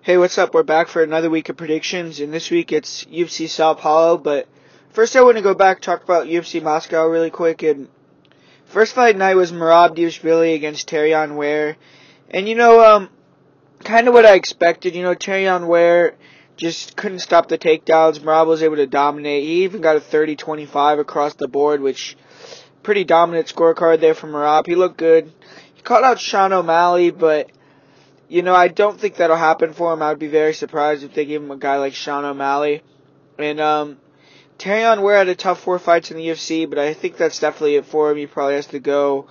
Hey, what's up? We're back for another week of predictions, and this week it's UFC Sao Paulo, but first I want to go back and talk about UFC Moscow really quick, and first fight night was Merab against Terrion Ware, and kind of what I expected, Terrion Ware just couldn't stop the takedowns. Merab was able to dominate. He even got a 30-25 across the board, which pretty dominant scorecard there for Merab. He looked good. He called out Sean O'Malley, but I don't think that'll happen for him. I would be very surprised if they give him a guy like Sean O'Malley. And Terrion Ware had a tough 4 fights in the UFC, but I think that's definitely it for him. He probably has to go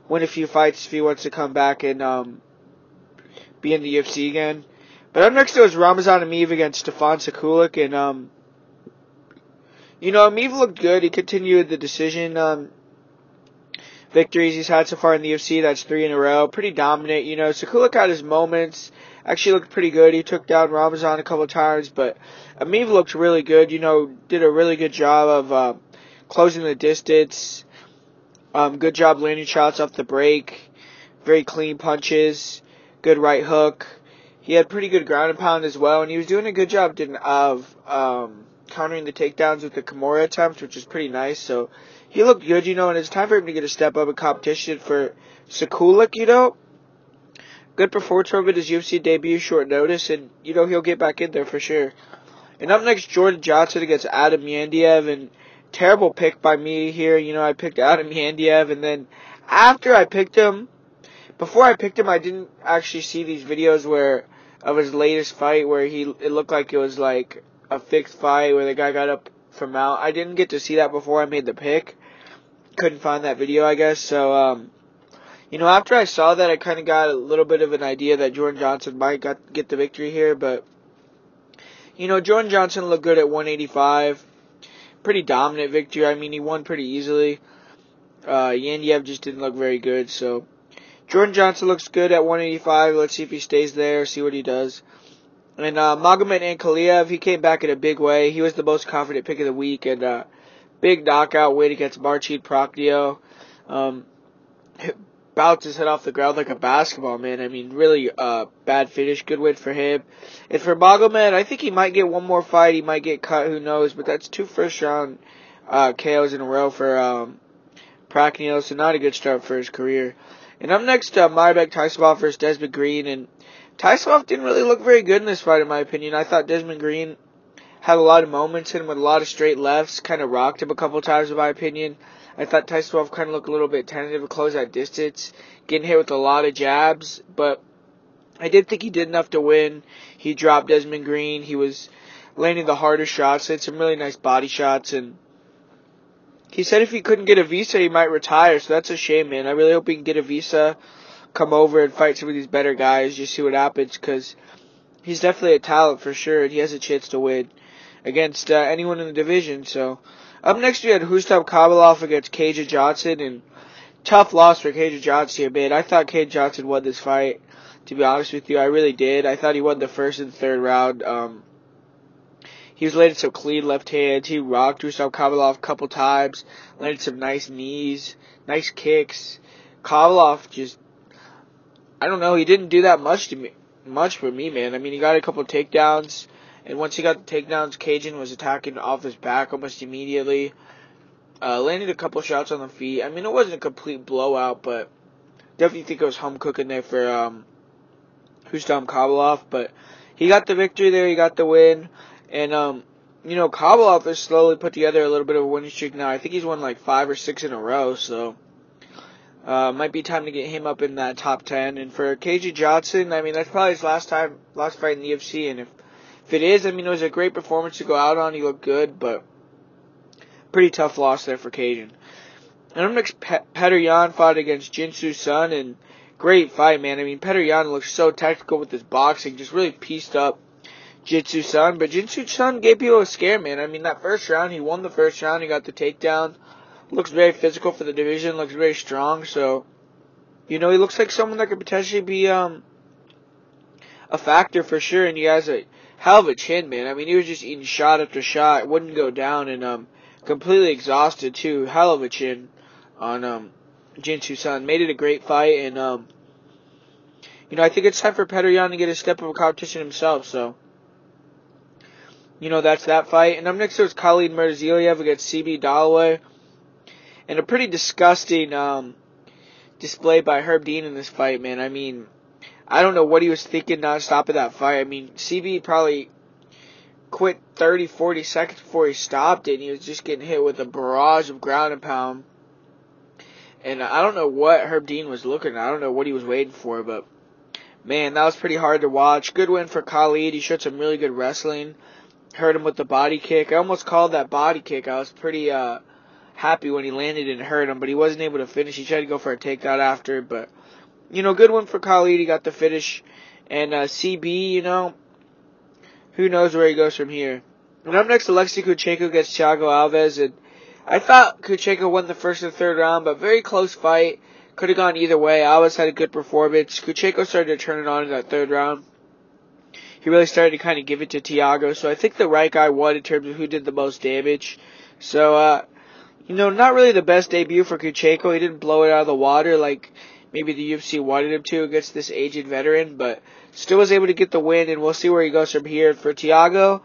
win a few fights if he wants to come back and be in the UFC again. But up next there was Ramazan Emeev against Stefan Sekulik, and Emeev looked good. He continued the decision victories he's had so far in the UFC. That's 3 in a row. Pretty dominant. Sekulik had his moments. Actually looked pretty good. He took down Ramazan a couple times, but Emeev looked really good. Did a really good job of closing the distance. Good job landing shots off the break. Very clean punches. Good right hook. He had pretty good ground and pound as well, and he was doing a good job of countering the takedowns with the Kimura attempts, which is pretty nice. So he looked good, and it's time for him to get a step up in competition for Sekulik, Good performance from his UFC debut, short notice, and, he'll get back in there for sure. And up next, Jordan Johnson against Adam Yandiev, and terrible pick by me here. I picked Adam Yandiev, and then before I picked him, I didn't actually see these videos of his latest fight where it looked like it was like a fixed fight where the guy got up for mount. I didn't get to see that before I made the pick. Couldn't find that video, I guess. So, after I saw that, I kind of got a little bit of an idea that Jordan Johnson might get the victory here. But, Jordan Johnson looked good at 185. Pretty dominant victory. I mean, he won pretty easily. Yandiev just didn't look very good. So, Jordan Johnson looks good at 185. Let's see if he stays there, see what he does. And Magomed Ankalaev, he came back in a big way. He was the most confident pick of the week, and big knockout win against Marcin Prokhnio. Bounced his head off the ground like a basketball, man. I mean, really bad finish. Good win for him. And for Magomed, I think he might get one more fight. He might get cut. Who knows? But that's 2 first-round KOs in a row for Prokhnio, so not a good start for his career. And up next, Mairbek Taisumov versus Desmond Greene. And Taisumov didn't really look very good in this fight, in my opinion. I thought Desmond Greene had a lot of moments in him with a lot of straight lefts. Kind of rocked him a couple times, in my opinion. I thought Taisumov kind of looked a little bit tentative to close that distance. Getting hit with a lot of jabs. But I did think he did enough to win. He dropped Desmond Greene. He was landing the harder shots. Had some really nice body shots. And he said if he couldn't get a visa, he might retire. So that's a shame, man. I really hope he can get a visa, come over and fight some of these better guys, just see what happens, because he's definitely a talent for sure, and he has a chance to win against anyone in the division. So up next, we had Rustam Khabilov against KJ Johnson, and tough loss for KJ Johnson here, man. I thought KJ Johnson won this fight, to be honest with you. I really did. I thought he won the first and third round. He was landing some clean left hands. He rocked Rustam Khabilov a couple times, landed some nice knees, nice kicks. Khabilov just, I don't know, he didn't do that much for me, man. I mean, he got a couple of takedowns, and once he got the takedowns, Cajun was attacking off his back almost immediately. Landed a couple shots on the feet. I mean, it wasn't a complete blowout, but definitely think it was home cooking there for Rustam Khabilov. But he got the victory there. He got the win. And, Khabilov has slowly put together a little bit of a winning streak now. I think he's won like 5 or 6 in a row, so might be time to get him up in that top 10. And for KJ Johnson, I mean, that's probably his last fight in the UFC. And if it is, I mean, it was a great performance to go out on. He looked good, but pretty tough loss there for Cajun. And up next, Petr Yan fought against Jinsu Sun, and great fight, man. I mean, Petr Yan looks so technical with his boxing, just really pieced up Jinsu Sun, but Jinsu Sun gave people a scare, man. I mean, that first round, he won the first round, he got the takedown. Looks very physical for the division, looks very strong, so, he looks like someone that could potentially be, a factor for sure, and he has a hell of a chin, man. I mean, he was just eating shot after shot, wouldn't go down, and, completely exhausted, too. Hell of a chin on, Jinsu Sun. Made it a great fight, and, I think it's time for Petr Yan to get a step of a competition himself, so, that's that fight. And up next there's Khalid Mirziliev against CB Dalloway. And a pretty disgusting display by Herb Dean in this fight, man. I mean, I don't know what he was thinking not stopping that fight. I mean, CB probably quit 30, 40 seconds before he stopped it, and he was just getting hit with a barrage of ground and pound. And I don't know what Herb Dean was looking at. I don't know what he was waiting for, but, man, that was pretty hard to watch. Good win for Khalid. He showed some really good wrestling. Hurt him with the body kick. I almost called that body kick. I was pretty happy when he landed and hurt him, but he wasn't able to finish. He tried to go for a takedown after, but, good one for Khalid. He got the finish. And CB, who knows where he goes from here. And up next, Alexei Kuchenko against Thiago Alves. And I thought Kuchenko won the first and third round, but very close fight. Could have gone either way. Alves had a good performance. Kuchenko started to turn it on in that third round. He really started to kind of give it to Thiago. So I think the right guy won in terms of who did the most damage. So, not really the best debut for Kuchenko. He didn't blow it out of the water like maybe the UFC wanted him to against this aged veteran, but still was able to get the win, and we'll see where he goes from here. For Thiago,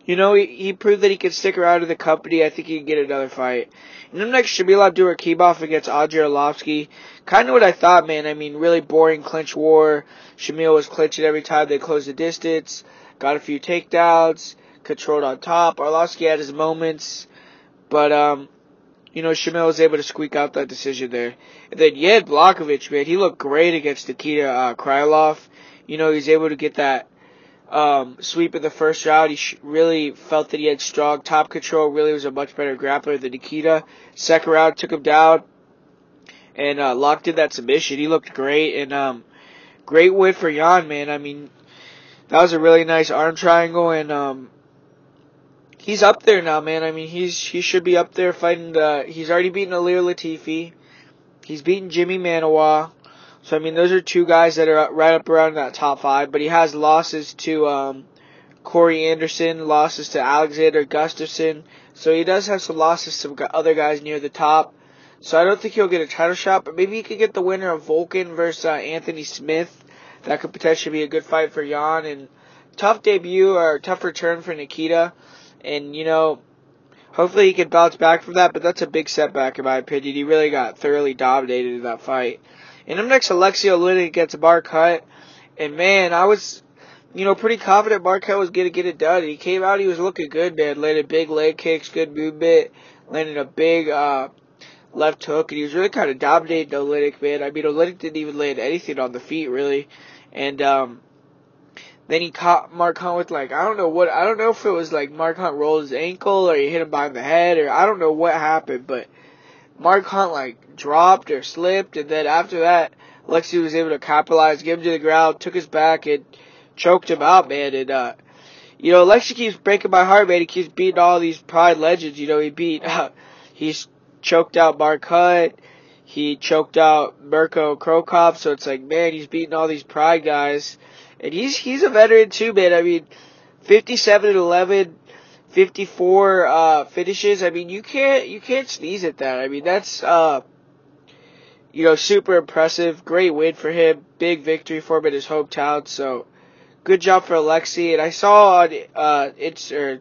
he proved that he can stick around in the company. I think he can get another fight. And then next, Shamil Abdurakhimov against Andrei Arlovsky. Kind of what I thought, man. I mean, really boring clinch war. Shamil was clinching every time they closed the distance. Got a few takedowns. Controlled on top. Arlovsky had his moments. But, Shamil was able to squeak out that decision there. And then Jan Blachowicz, man, he looked great against Nikita Krylov. He's able to get that sweep in the first round. He really felt that he had strong top control. Really was a much better grappler than Nikita. Second round, took him down and locked in that submission. He looked great, and great win for Jan, man. I mean, that was a really nice arm triangle, and he's up there now, man. I mean, he should be up there fighting he's already beaten Alir Latifi. He's beaten Jimmy Manawa. So, I mean, those are two guys that are right up around that top five. But he has losses to Corey Anderson, losses to Alexander Gustafsson. So he does have some losses to other guys near the top. So I don't think he'll get a title shot. But maybe he could get the winner of Volkan versus Anthony Smith. That could potentially be a good fight for Jan. And tough debut or tough return for Nikita. And, hopefully he can bounce back from that. But that's a big setback in my opinion. He really got thoroughly dominated in that fight. And up next, Alexei Oleynik against Markos. And, man, I was, pretty confident Markos was going to get it done. And he came out, he was looking good, man. Landed big leg kicks, good movement. Landed a big left hook. And he was really kind of dominating Oleynik, man. I mean, Oleynik didn't even land anything on the feet, really. And then he caught Markos with, I don't know if it was, Markos rolled his ankle or he hit him behind the head or I don't know what happened, but Markos, dropped or slipped, and then after that, Alexei was able to capitalize, get him to the ground, took his back, and choked him out, man. And, Alexei keeps breaking my heart, man. He keeps beating all these Pride legends. He's choked out Markos, he choked out Mirko Krokop, so it's man, he's beating all these Pride guys. And he's a veteran too, man. I mean, 57-11. 54 finishes. I mean, you can't sneeze at that. I mean, that's super impressive. Great win for him. Big victory for him in his hometown. So, good job for Alexei. And I saw on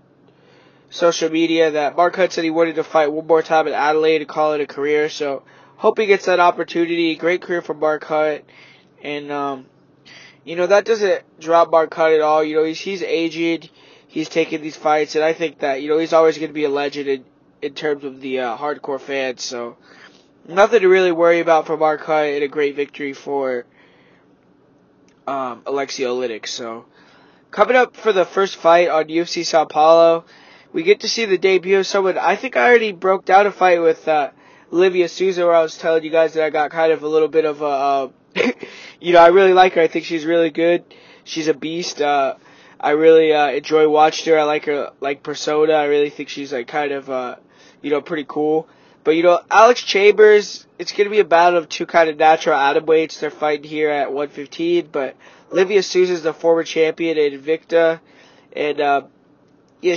social media that Markos said he wanted to fight one more time in Adelaide to call it a career. So, hope he gets that opportunity. Great career for Markos. And that doesn't drop Markos at all. He's aged. He's taking these fights, and I think that, he's always going to be a legend in terms of the hardcore fans. So, nothing to really worry about for Markos, and a great victory for Alexei Oleynik. So, coming up for the first fight on UFC Sao Paulo, we get to see the debut of someone. I think I already broke down a fight with Olivia Souza, where I was telling you guys that I got kind of a little bit of a, I really like her. I think she's really good. She's a beast. I really enjoy watching her. I like her persona. I really think she's kind of pretty cool. But Alex Chambers, it's gonna be a battle of two kind of natural atomweights. They're fighting here at 115. But Olivia Souza is the former champion at Invicta, and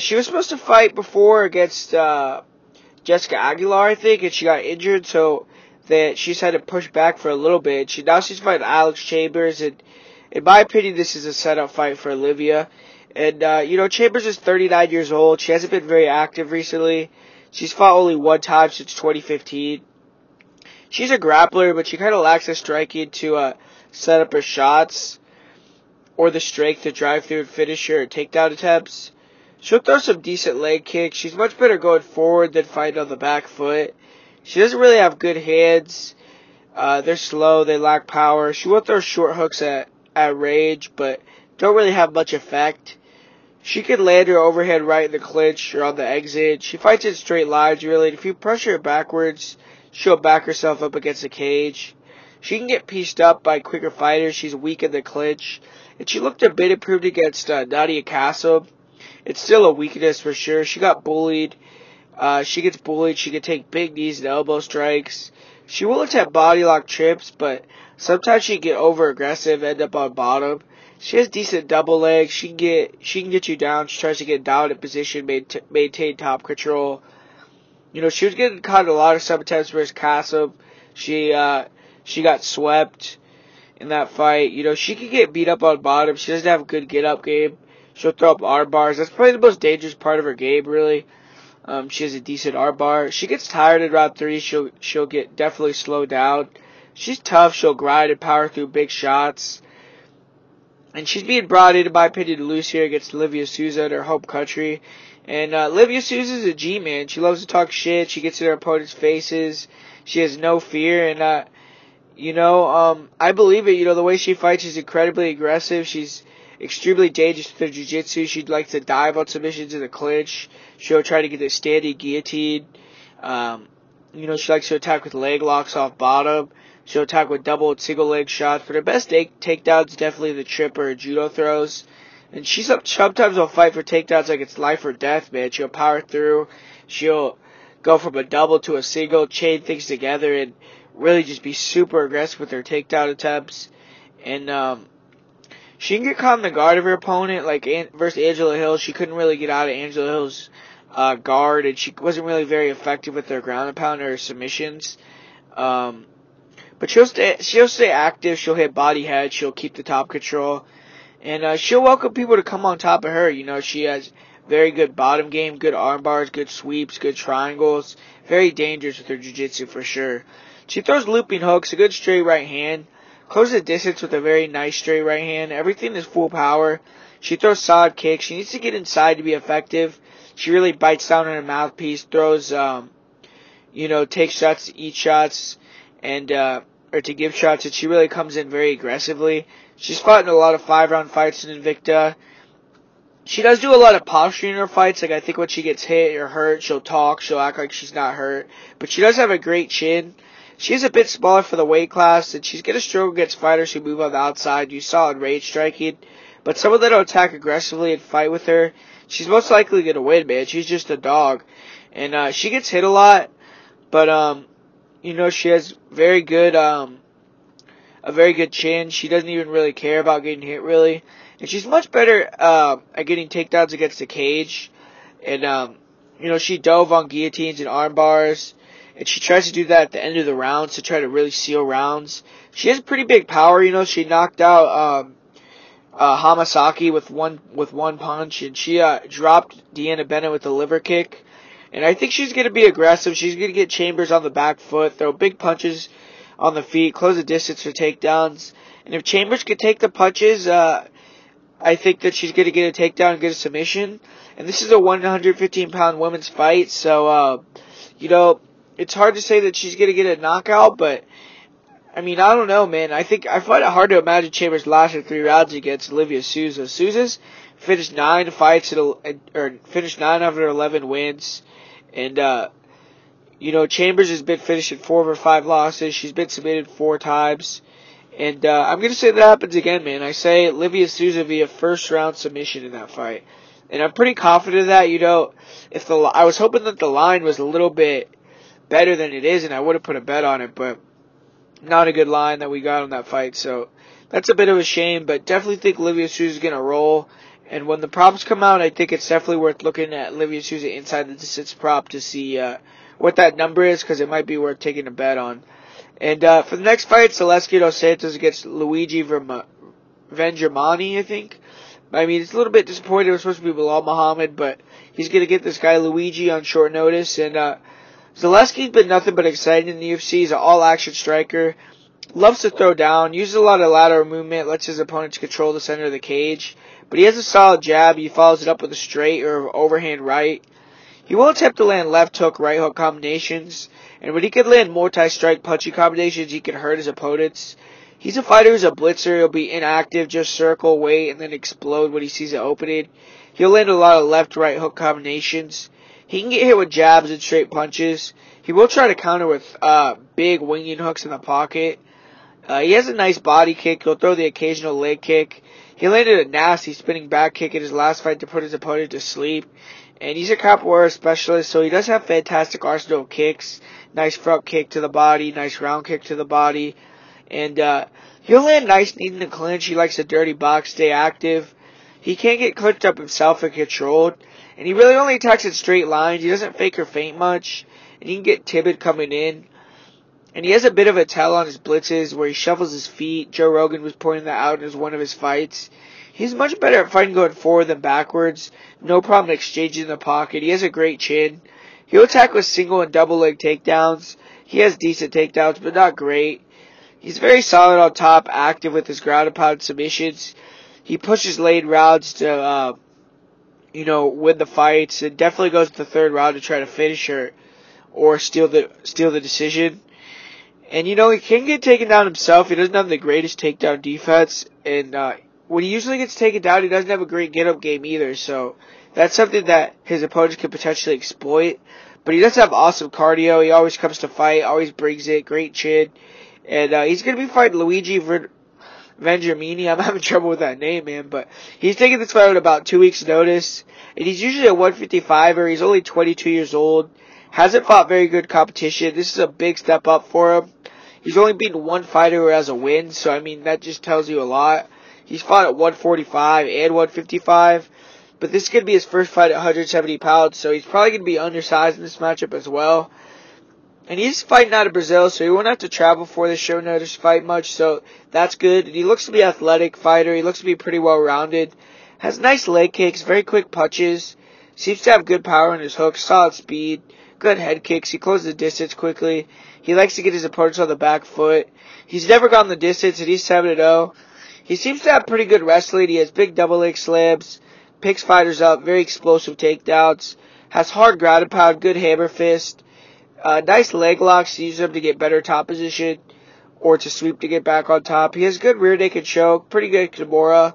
she was supposed to fight before against Jessica Aguilar, I think, and she got injured. So that she's had to push back for a little bit. She's fighting Alex Chambers, and in my opinion, this is a setup fight for Olivia. And, Chambers is 39 years old. She hasn't been very active recently. She's fought only one time since 2015. She's a grappler, but she kind of lacks the striking to set up her shots or the strength to drive through and finish her takedown attempts. She'll throw some decent leg kicks. She's much better going forward than fighting on the back foot. She doesn't really have good hands. They're slow. They lack power. She will throw short hooks at range, but don't really have much effect. She can land her overhand right in the clinch or on the exit. She fights in straight lines, really. If you pressure her backwards, she'll back herself up against the cage. She can get pieced up by quicker fighters. She's weak in the clinch. And she looked a bit improved against Nadia Castle. It's still a weakness for sure. She got bullied. She gets bullied. She can take big knees and elbow strikes. She will attempt body lock trips, but sometimes she can get over aggressive, end up on bottom. She has decent double legs. She can get you down. She tries to get down in position, maintain top control. She was getting caught in a lot of sometimes versus Castle. She got swept in that fight. She can get beat up on bottom. She doesn't have a good get up game. She'll throw up arm bars. That's probably the most dangerous part of her game, really. She has a decent arm bar. She gets tired in round 3. She'll get definitely slowed down. She's tough. She'll grind and power through big shots. And she's being brought in my opinion, to lose here against Olivia Souza in her home country. And Olivia Souza's a G, man. She loves to talk shit. She gets in her opponent's faces. She has no fear. And, I believe it. The way she fights is incredibly aggressive. She's extremely dangerous with her jiu-jitsu. She'd like to dive on submissions in the clinch. She'll try to get the standing guillotine. She likes to attack with leg locks off bottom. She'll attack with double and single leg shots. But her best takedowns definitely the trip or judo throws. And she sometimes will fight for takedowns like it's life or death, man. She'll power through. She'll go from a double to a single, chain things together, and really just be super aggressive with her takedown attempts. And she can get caught in the guard of her opponent, like versus Angela Hill. She couldn't really get out of Angela Hill's guard, and she wasn't really very effective with her ground and pound or her submissions. But she'll stay active. She'll hit body head. She'll keep the top control, and she'll welcome people to come on top of her. She has very good bottom game, good arm bars, good sweeps, good triangles. Very dangerous with her jiu-jitsu for sure. She throws looping hooks, a good straight right hand. Closes the distance with a very nice straight right hand. Everything is full power. She throws solid kicks. She needs to get inside to be effective. She really bites down on her mouthpiece, throws, takes shots to eat shots, and, or to give shots, and she really comes in very aggressively. She's fought in a lot of 5-round fights in Invicta. She does do a lot of posturing in her fights. Like, I think when she gets hit or hurt, she'll talk, she'll act like she's not hurt. But she does have a great chin. She's a bit smaller for the weight class, and she's going to struggle against fighters who move on the outside. You saw in range striking. But someone that'll attack aggressively and fight with her, she's most likely going to win, man. She's just a dog. And she gets hit a lot, but, she has very good, a very good chin. She doesn't even really care about getting hit, really. And she's much better at getting takedowns against the cage. And, she dove on guillotines and arm bars. And she tries to do that at the end of the rounds to try to really seal rounds. She has pretty big power, She knocked out Hamasaki with one punch, and she dropped Deanna Bennett with a liver kick. And I think she's going to be aggressive. She's going to get Chambers on the back foot, throw big punches on the feet, close the distance for takedowns. And if Chambers can take the punches, I think that she's going to get a takedown and get a submission. And this is a 115-pound women's fight, so, it's hard to say that she's going to get a knockout, but, I don't know, man. I find it hard to imagine Chambers lasting 3 rounds against Olivia Souza. Souza's finished 9 fights, finished 9 out of her 11 wins. And, Chambers has been finished in 4 of her 5 losses. She's been submitted 4 times. And, I'm going to say that happens again, man. I say Olivia Souza via first round submission in that fight. And I'm pretty confident of that, I was hoping that the line was a little bit better than it is, and I would have put a bet on it, but not a good line that we got on that fight, so that's a bit of a shame, but definitely think Olivia Souza is going to roll, and when the props come out, I think it's definitely worth looking at Olivia Souza inside the distance prop to see what that number is, because it might be worth taking a bet on. And for the next fight, Zaleski dos Santos against Luigi Vengermani, I think. I mean, it's a little bit disappointing. It was supposed to be Bilal Muhammad, but he's going to get this guy Luigi on short notice. And Zaleski's been nothing but exciting in the UFC. He's an all-action striker. Loves to throw down. Uses a lot of lateral movement. Lets his opponents control the center of the cage. But he has a solid jab. He follows it up with a straight or overhand right. He will attempt to land left hook, right hook combinations. And when he can land multi-strike punchy combinations, he can hurt his opponents. He's a fighter who's a blitzer. He'll be inactive, just circle, wait, and then explode when he sees an opening. He'll land a lot of left-right hook combinations. He can get hit with jabs and straight punches. He will try to counter with big winging hooks in the pocket. He has a nice body kick. He'll throw the occasional leg kick. He landed a nasty spinning back kick in his last fight to put his opponent to sleep. And he's a capoeira specialist, so he does have fantastic arsenal of kicks. Nice front kick to the body, nice round kick to the body. And he'll land nice knee in the clinch. He likes a dirty box, stay active. He can't get clinched up himself and controlled. And he really only attacks in straight lines. He doesn't fake or feint much. And he can get timid coming in. And he has a bit of a tell on his blitzes where he shuffles his feet. Joe Rogan was pointing that out in one of his fights. He's much better at fighting going forward than backwards. No problem exchanging in the pocket. He has a great chin. He'll attack with single and double leg takedowns. He has decent takedowns, but not great. He's very solid on top, active with his ground and pound submissions. He pushes late rounds to, win the fights. And definitely goes to the third round to try to finish or steal the decision. And, he can get taken down himself. He doesn't have the greatest takedown defense. And, when he usually gets taken down, he doesn't have a great get-up game either. So, that's something that his opponents could potentially exploit. But he does have awesome cardio. He always comes to fight, always brings it, great chin. And, he's going to be fighting Luigi Vengermani. I'm having trouble with that name, man. But he's taking this fight with about 2 weeks' notice. And he's usually a 155er. He's only 22 years old. Hasn't fought very good competition. This is a big step up for him. He's only beaten one fighter who has a win. So, I mean, that just tells you a lot. He's fought at 145 and 155. But this is going to be his first fight at 170 pounds. So he's probably going to be undersized in this matchup as well. And he's fighting out of Brazil, so he won't have to travel for this show notice fight much. So that's good. And he looks to be an athletic fighter. He looks to be pretty well-rounded. Has nice leg kicks, very quick punches. Seems to have good power in his hooks, solid speed, good head kicks. He closes the distance quickly. He likes to get his opponents on the back foot. He's never gone the distance, and he's 7-0. He seems to have pretty good wrestling. He has big double leg slams, picks fighters up, very explosive takedowns, has hard ground and pound, good hammer fist, nice leg locks. He uses them to get better top position or to sweep to get back on top. He has good rear naked choke, pretty good Kimura,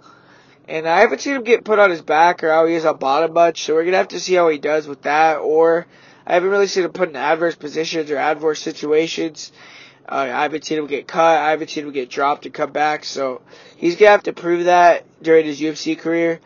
and I haven't seen him get put on his back or how he is on bottom much, so we're going to have to see how he does with that, or I haven't really seen him put in adverse positions or adverse situations. I haven't seen him get cut. I haven't seen him get dropped and come back. So he's going to have to prove that during his UFC career.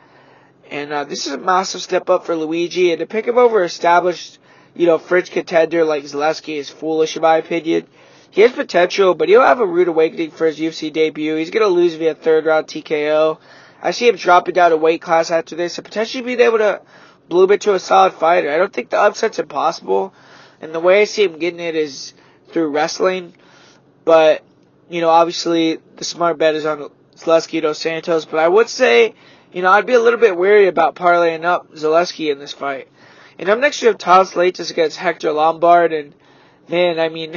And this is a massive step up for Luigi. And to pick him over established, French contender like Zaleski is foolish in my opinion. He has potential, but he'll have a rude awakening for his UFC debut. He's going to lose via third round TKO. I see him dropping down a weight class after this and potentially being able to bloom into a solid fighter. I don't think the upset's impossible. And the way I see him getting it is through wrestling. But, obviously the smart bet is on Zaleski dos Santos. But I would say, I'd be a little bit wary about parlaying up Zaleski in this fight. And up next you have Leites against Hector Lombard. And, man, I mean,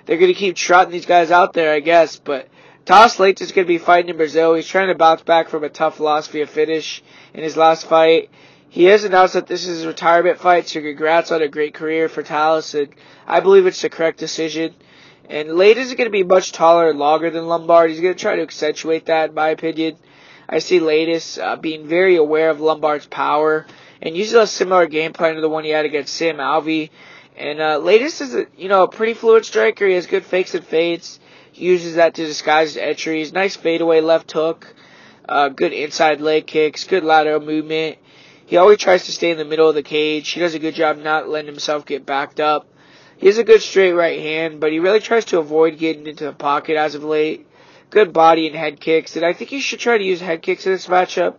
they're going to keep trotting these guys out there, I guess. But Leites is going to be fighting in Brazil. He's trying to bounce back from a tough loss via finish in his last fight. He has announced that this is his retirement fight, so congrats on a great career for Talis. And I believe it's the correct decision. And Leites is going to be much taller and longer than Lombard. He's going to try to accentuate that, in my opinion. I see Leites being very aware of Lombard's power and uses a similar game plan to the one he had against Sam Alvey. And Leites is a pretty fluid striker. He has good fakes and fades. He uses that to disguise his entries. Nice fadeaway left hook. Good inside leg kicks. Good lateral movement. He always tries to stay in the middle of the cage. He does a good job not letting himself get backed up. He has a good straight right hand, but he really tries to avoid getting into the pocket as of late. Good body and head kicks, and I think he should try to use head kicks in this matchup.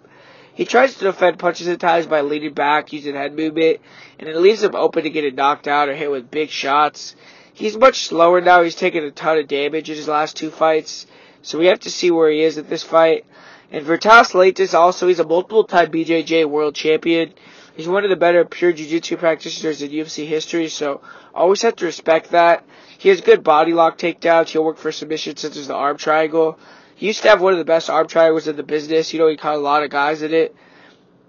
He tries to defend punches at times by leaning back, using head movement, and it leaves him open to getting knocked out or hit with big shots. He's much slower now. He's taken a ton of damage in his last 2 fights. So we have to see where he is at this fight. And for Leites also, he's a multiple-time BJJ world champion. He's one of the better pure jiu-jitsu practitioners in UFC history, so always have to respect that. He has good body lock takedowns. He'll work for submissions such as the arm triangle. He used to have one of the best arm triangles in the business. He caught a lot of guys in it.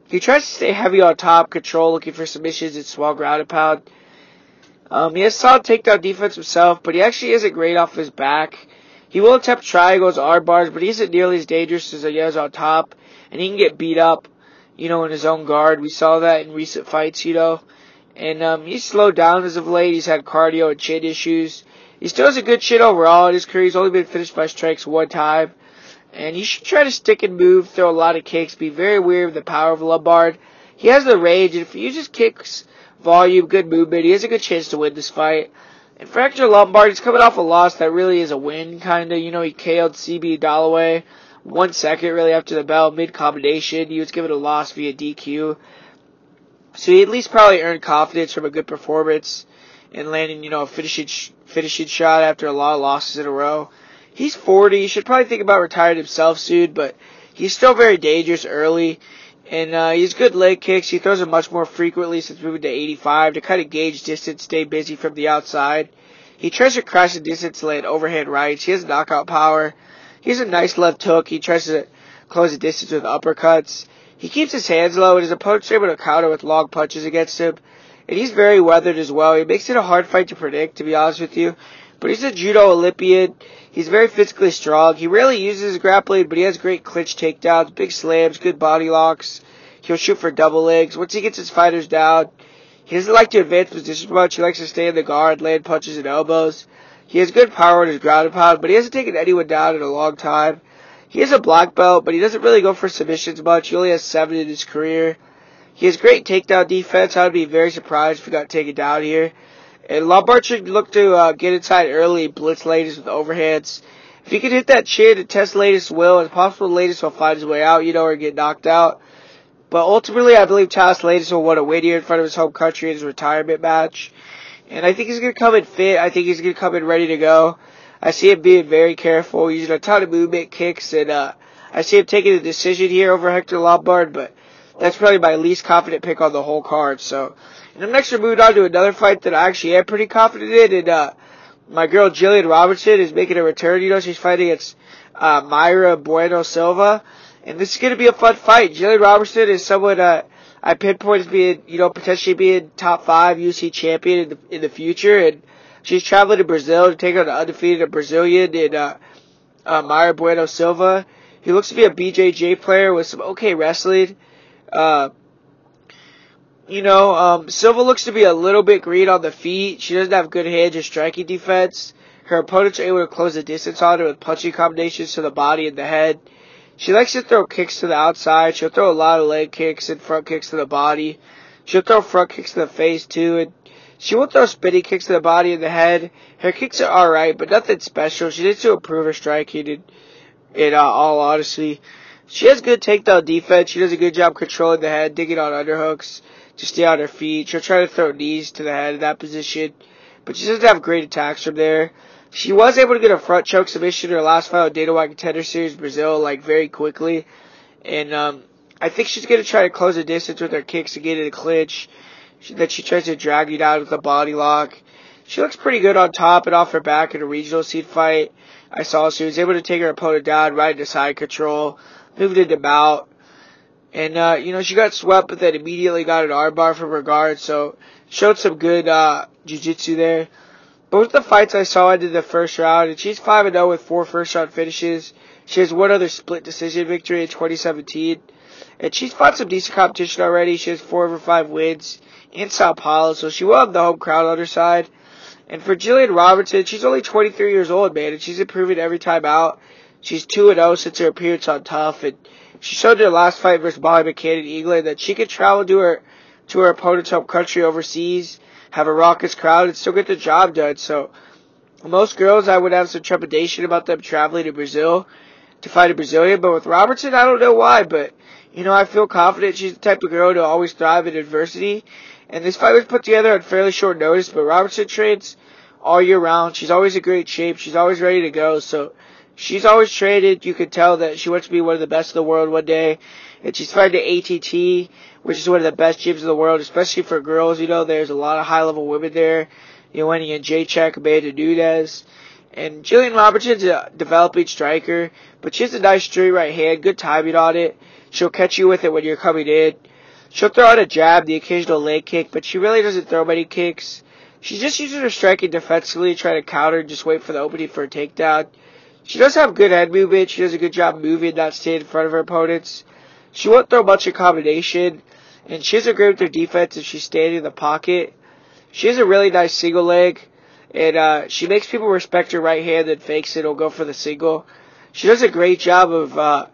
He tries to stay heavy on top, control, looking for submissions and small ground and pound. He has solid takedown defense himself, but he actually isn't great off his back. He will attempt triangles, arm bars, but he isn't nearly as dangerous as he is on top, and he can get beat up, in his own guard. We saw that in recent fights, and he's slowed down as of late. He's had cardio and chin issues. He still has a good chin overall in his career. He's only been finished by strikes 1 time, and he should try to stick and move, throw a lot of kicks, be very wary of the power of Lombard. He has the range, and if he uses kicks, volume, good movement, he has a good chance to win this fight. And for Hector Lombard, he's coming off a loss that really is a win, kinda. He KO'd CB Dalloway 1 second really after the bell, mid-combination. He was given a loss via DQ. So he at least probably earned confidence from a good performance and landing, a finishing shot after a lot of losses in a row. He's 40. He should probably think about retiring himself soon, but he's still very dangerous early. And he has good leg kicks. He throws them much more frequently since moving to 85 to kind of gauge distance, stay busy from the outside. He tries to crash the distance to land overhand rights. He has knockout power. He has a nice left hook. He tries to close the distance with uppercuts. He keeps his hands low, and his opponent's able to counter with long punches against him. And he's very weathered as well. He makes it a hard fight to predict, to be honest with you. But he's a judo Olympian. He's very physically strong. He rarely uses his grappling, but he has great clinch takedowns, big slams, good body locks. He'll shoot for double legs. Once he gets his fighters down, he doesn't like to advance position much. He likes to stay in the guard, land punches and elbows. He has good power in his ground and pound, but he hasn't taken anyone down in a long time. He is a black belt, but he doesn't really go for submissions much. He only has 7 in his career. He has great takedown defense. I would be very surprised if he got taken down here. And Lombard should look to get inside early, blitz Leites with overhands. If he can hit that chin and test Leites' will, it's possible Leites will find his way out, or get knocked out. But ultimately, I believe Leites will want to win here in front of his home country in his retirement match. And I think he's going to come in fit. I think he's going to come in ready to go. I see him being very careful, using a ton of movement, kicks, and I see him taking a decision here over Hector Lombard, but that's probably my least confident pick on the whole card. So, and I'm next moving on to another fight that I actually am pretty confident in, and my girl Gillian Robertson is making a return. She's fighting against Mayra Bueno Silva, and this is going to be a fun fight. Gillian Robertson is someone I pinpoint as being, potentially being top 5 UFC champion in the future, and she's traveling to Brazil to take on the undefeated Brazilian in Mayra Bueno Silva. He looks to be a BJJ player with some okay wrestling. Silva looks to be a little bit green on the feet. She doesn't have good hands or striking defense. Her opponents are able to close the distance on her with punching combinations to the body and the head. She likes to throw kicks to the outside. She'll throw a lot of leg kicks and front kicks to the body. She'll throw front kicks to the face too, and she will throw spinning kicks to the body and the head. Her kicks are alright, but nothing special. She needs to improve her striking in all honesty. She has good takedown defense. She does a good job controlling the head, digging on underhooks to stay on her feet. She'll try to throw knees to the head in that position, but she doesn't have great attacks from there. She was able to get a front choke submission in her last fight with Dana White Contender Series Brazil, very quickly. And I think she's going to try to close the distance with her kicks to get in a clinch. That she tries to drag you down with a body lock. She looks pretty good on top and off her back in a regional seed fight. I saw she was able to take her opponent down right into side control, moved into mount. And, she got swept, but then immediately got an armbar from her guard, so showed some good jiu-jitsu there. Both the fights I saw ended the first round, and she's 5-0 with 4 first-round finishes. She has one other split decision victory in 2017. And she's fought some decent competition already. She has 4 of her 5 wins in Sao Paulo, so she will have the home crowd on her side. And for Gillian Robertson, she's only 23 years old, man, and she's improving every time out. She's 2-0 since her appearance on Tough, and she showed in her last fight versus Molly McCann in England that she could travel to her opponent's home country overseas, have a raucous crowd, and still get the job done. So most girls, I would have some trepidation about them traveling to Brazil to fight a Brazilian, but with Robertson, I don't know why, but I feel confident she's the type of girl to always thrive in adversity. And this fight was put together on fairly short notice, but Robertson trains all year round. She's always in great shape. She's always ready to go. So she's always traded. You can tell that she wants to be one of the best in the world one day. And she's fighting the ATT, which is one of the best gyms in the world, especially for girls. There's a lot of high-level women there. Winning in Jacek, Amanda Nunes. And Gillian Robertson's a developing striker, but she has a nice straight right hand, good timing on it. She'll catch you with it when you're coming in. She'll throw out a jab, the occasional leg kick, but she really doesn't throw many kicks. She just uses her striking defensively, try to counter, and just wait for the opening for a takedown. She does have good head movement. She does a good job moving, not staying in front of her opponents. She won't throw much in combination, and she doesn't agree with her defense if she's standing in the pocket. She has a really nice single leg. And she makes people respect her right hand and fakes it. Will go for the single. She does a great job of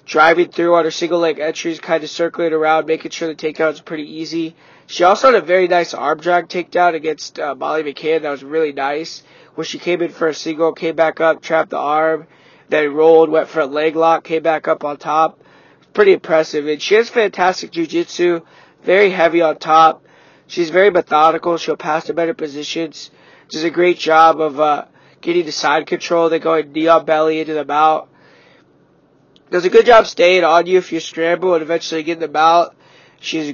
driving through on her single leg entries, kind of circling around, making sure the takedown is pretty easy. She also had a very nice arm drag takedown against Molly McCann. That was really nice. Where she came in for a single, came back up, trapped the arm, then rolled, went for a leg lock, came back up on top. Pretty impressive. And she has fantastic jiu-jitsu, very heavy on top. She's very methodical. She'll pass to better positions. Does a great job of getting the side control, then going knee on belly into the mount. Does a good job staying on you if you scramble and eventually get in the mount. She has a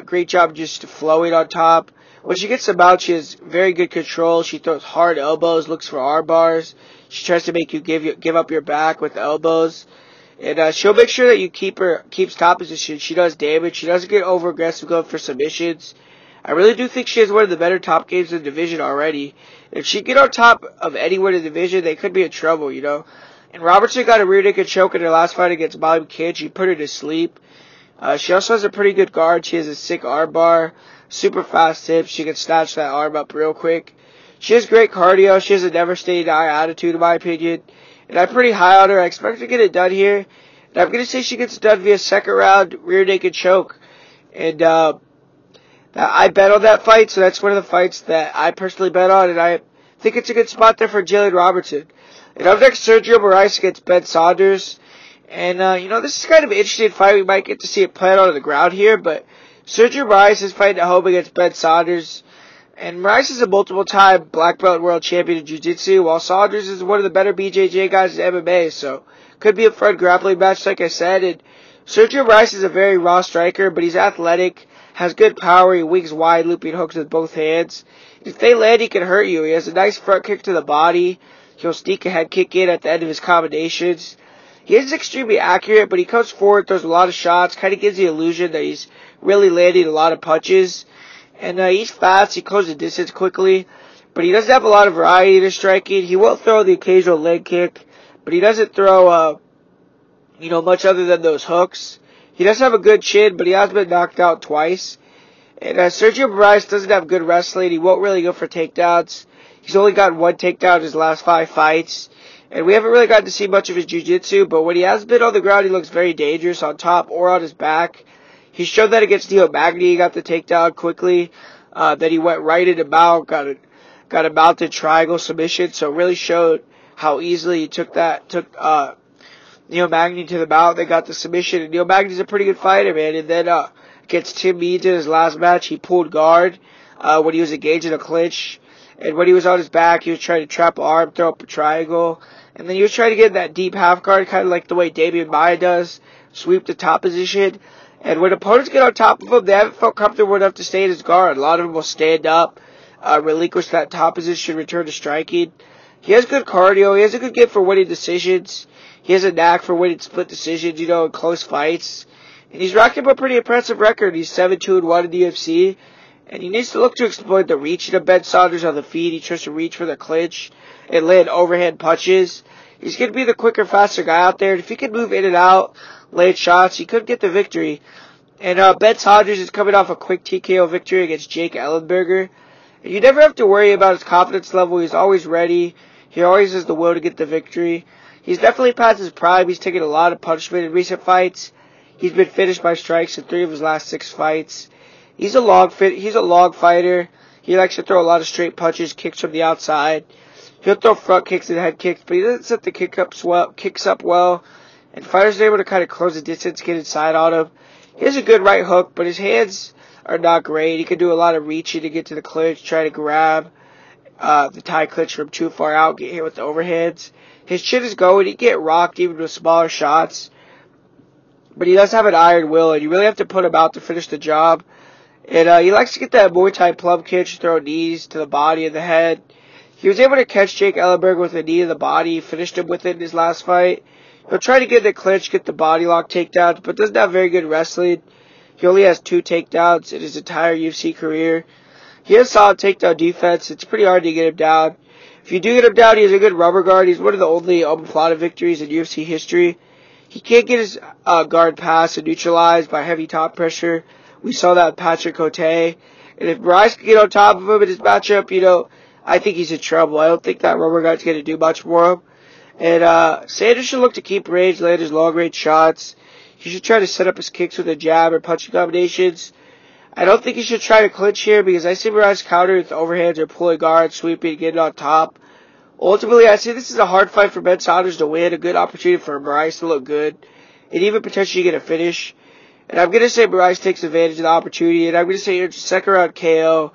great job just flowing on top. When she gets the mount, she has very good control. She throws hard elbows, looks for arm bars. She tries to make you give up your back with elbows. And she'll make sure that you keeps top position. She does damage. She doesn't get over aggressive going for submissions. I really do think she has one of the better top games in the division already. If she get on top of anyone in the division, they could be in trouble, And Robertson got a rear naked choke in her last fight against Molly McCann. She put her to sleep. She also has a pretty good guard. She has a sick arm bar, super fast hips. She can snatch that arm up real quick. She has great cardio. She has a never stay die attitude, in my opinion. And I'm pretty high on her. I expect her to get it done here. And I'm going to say she gets it done via second round rear naked choke. And I bet on that fight, so that's one of the fights that I personally bet on, and I think it's a good spot there for Gillian Robertson. And up next, Sergio Moraes against Ben Saunders. And, this is kind of an interesting fight. We might get to see it played out on the ground here, but Sergio Moraes is fighting at home against Ben Saunders. And Moraes is a multiple-time black belt world champion in jiu-jitsu, while Saunders is one of the better BJJ guys in MMA, so could be a fun grappling match, like I said. And Sergio Moraes is a very raw striker, but he's athletic, has good power. He wings wide, looping hooks with both hands. If they land, he can hurt you. He has a nice front kick to the body. He'll sneak a head kick in at the end of his combinations. He is extremely accurate, but he comes forward, throws a lot of shots, kind of gives the illusion that he's really landing a lot of punches. And he's fast. He closes the distance quickly, but he doesn't have a lot of variety in his striking. He will throw the occasional leg kick, but he doesn't throw, much other than those hooks. He does have a good chin, but he has been knocked out twice. And Sergio Moraes doesn't have good wrestling. He won't really go for takedowns. He's only gotten one takedown in his last 5 fights. And we haven't really gotten to see much of his jiu-jitsu, but when he has been on the ground, he looks very dangerous on top or on his back. He showed that against Neil Magny. He got the takedown quickly. Then he went right into mount, got a mounted triangle submission, so really showed how easily he took Neil Magny to the mount. They got the submission, and Neil Magny's a pretty good fighter, man. And then against Tim Means in his last match, he pulled guard when he was engaged in a clinch. And when he was on his back, he was trying to trap an arm, throw up a triangle. And then he was trying to get in that deep half guard, kind of like the way Damian Maia does, sweep the top position. And when opponents get on top of him, they haven't felt comfortable enough to stay in his guard. A lot of them will stand up, relinquish that top position, return to striking. He has good cardio. He has a good gift for winning decisions. He has a knack for winning split decisions, in close fights. And he's racking up a pretty impressive record. He's 7-2-1 in the UFC. And he needs to look to exploit the reaching of Ben Saunders on the feet. He tries to reach for the clinch and land overhand punches. He's going to be the quicker, faster guy out there. And if he can move in and out, land shots, he could get the victory. And Ben Saunders is coming off a quick TKO victory against Jake Ellenberger. And you never have to worry about his confidence level. He's always ready. He always has the will to get the victory. He's definitely past his prime. He's taken a lot of punishment in recent fights. He's been finished by strikes in 3 of his last 6 fights. He's a log fighter. He likes to throw a lot of straight punches, kicks from the outside. He'll throw front kicks and head kicks, but he doesn't set the kicks up well. And fighters are able to kind of close the distance, get inside on him. He has a good right hook, but his hands are not great. He can do a lot of reaching to get to the clinch, try to grab. the tie clinch from too far out, get hit with the overheads. His chin is going. He get rocked even with smaller shots. But he does have an iron will, and you really have to put him out to finish the job. And he likes to get that Muay Thai plum kick, throw knees to the body and the head. He was able to catch Jake Ellenberg with a knee to the body, finished him with it in his last fight. He'll try to get in the clinch, get the body lock takedowns, but doesn't have very good wrestling. He only has 2 takedowns in his entire UFC career. He has solid takedown defense. It's pretty hard to get him down. If you do get him down, he has a good rubber guard. He's one of the only open-plotted victories in UFC history. He can't get his guard passed and neutralized by heavy top pressure. We saw that with Patrick Cote. And if Moraes can get on top of him in his matchup, I think he's in trouble. I don't think that rubber guard's going to do much for him. And Saunders should look to keep range, land his long-range shots. He should try to set up his kicks with a jab or punching combinations. I don't think he should try to clinch here because I see Moraes counter with overhands or pulling guard, sweeping, getting on top. Ultimately, I see this is a hard fight for Ben Saunders to win, a good opportunity for Moraes to look good, and even potentially get a finish. And I'm going to say Moraes takes advantage of the opportunity, and I'm going to say it's a second-round KO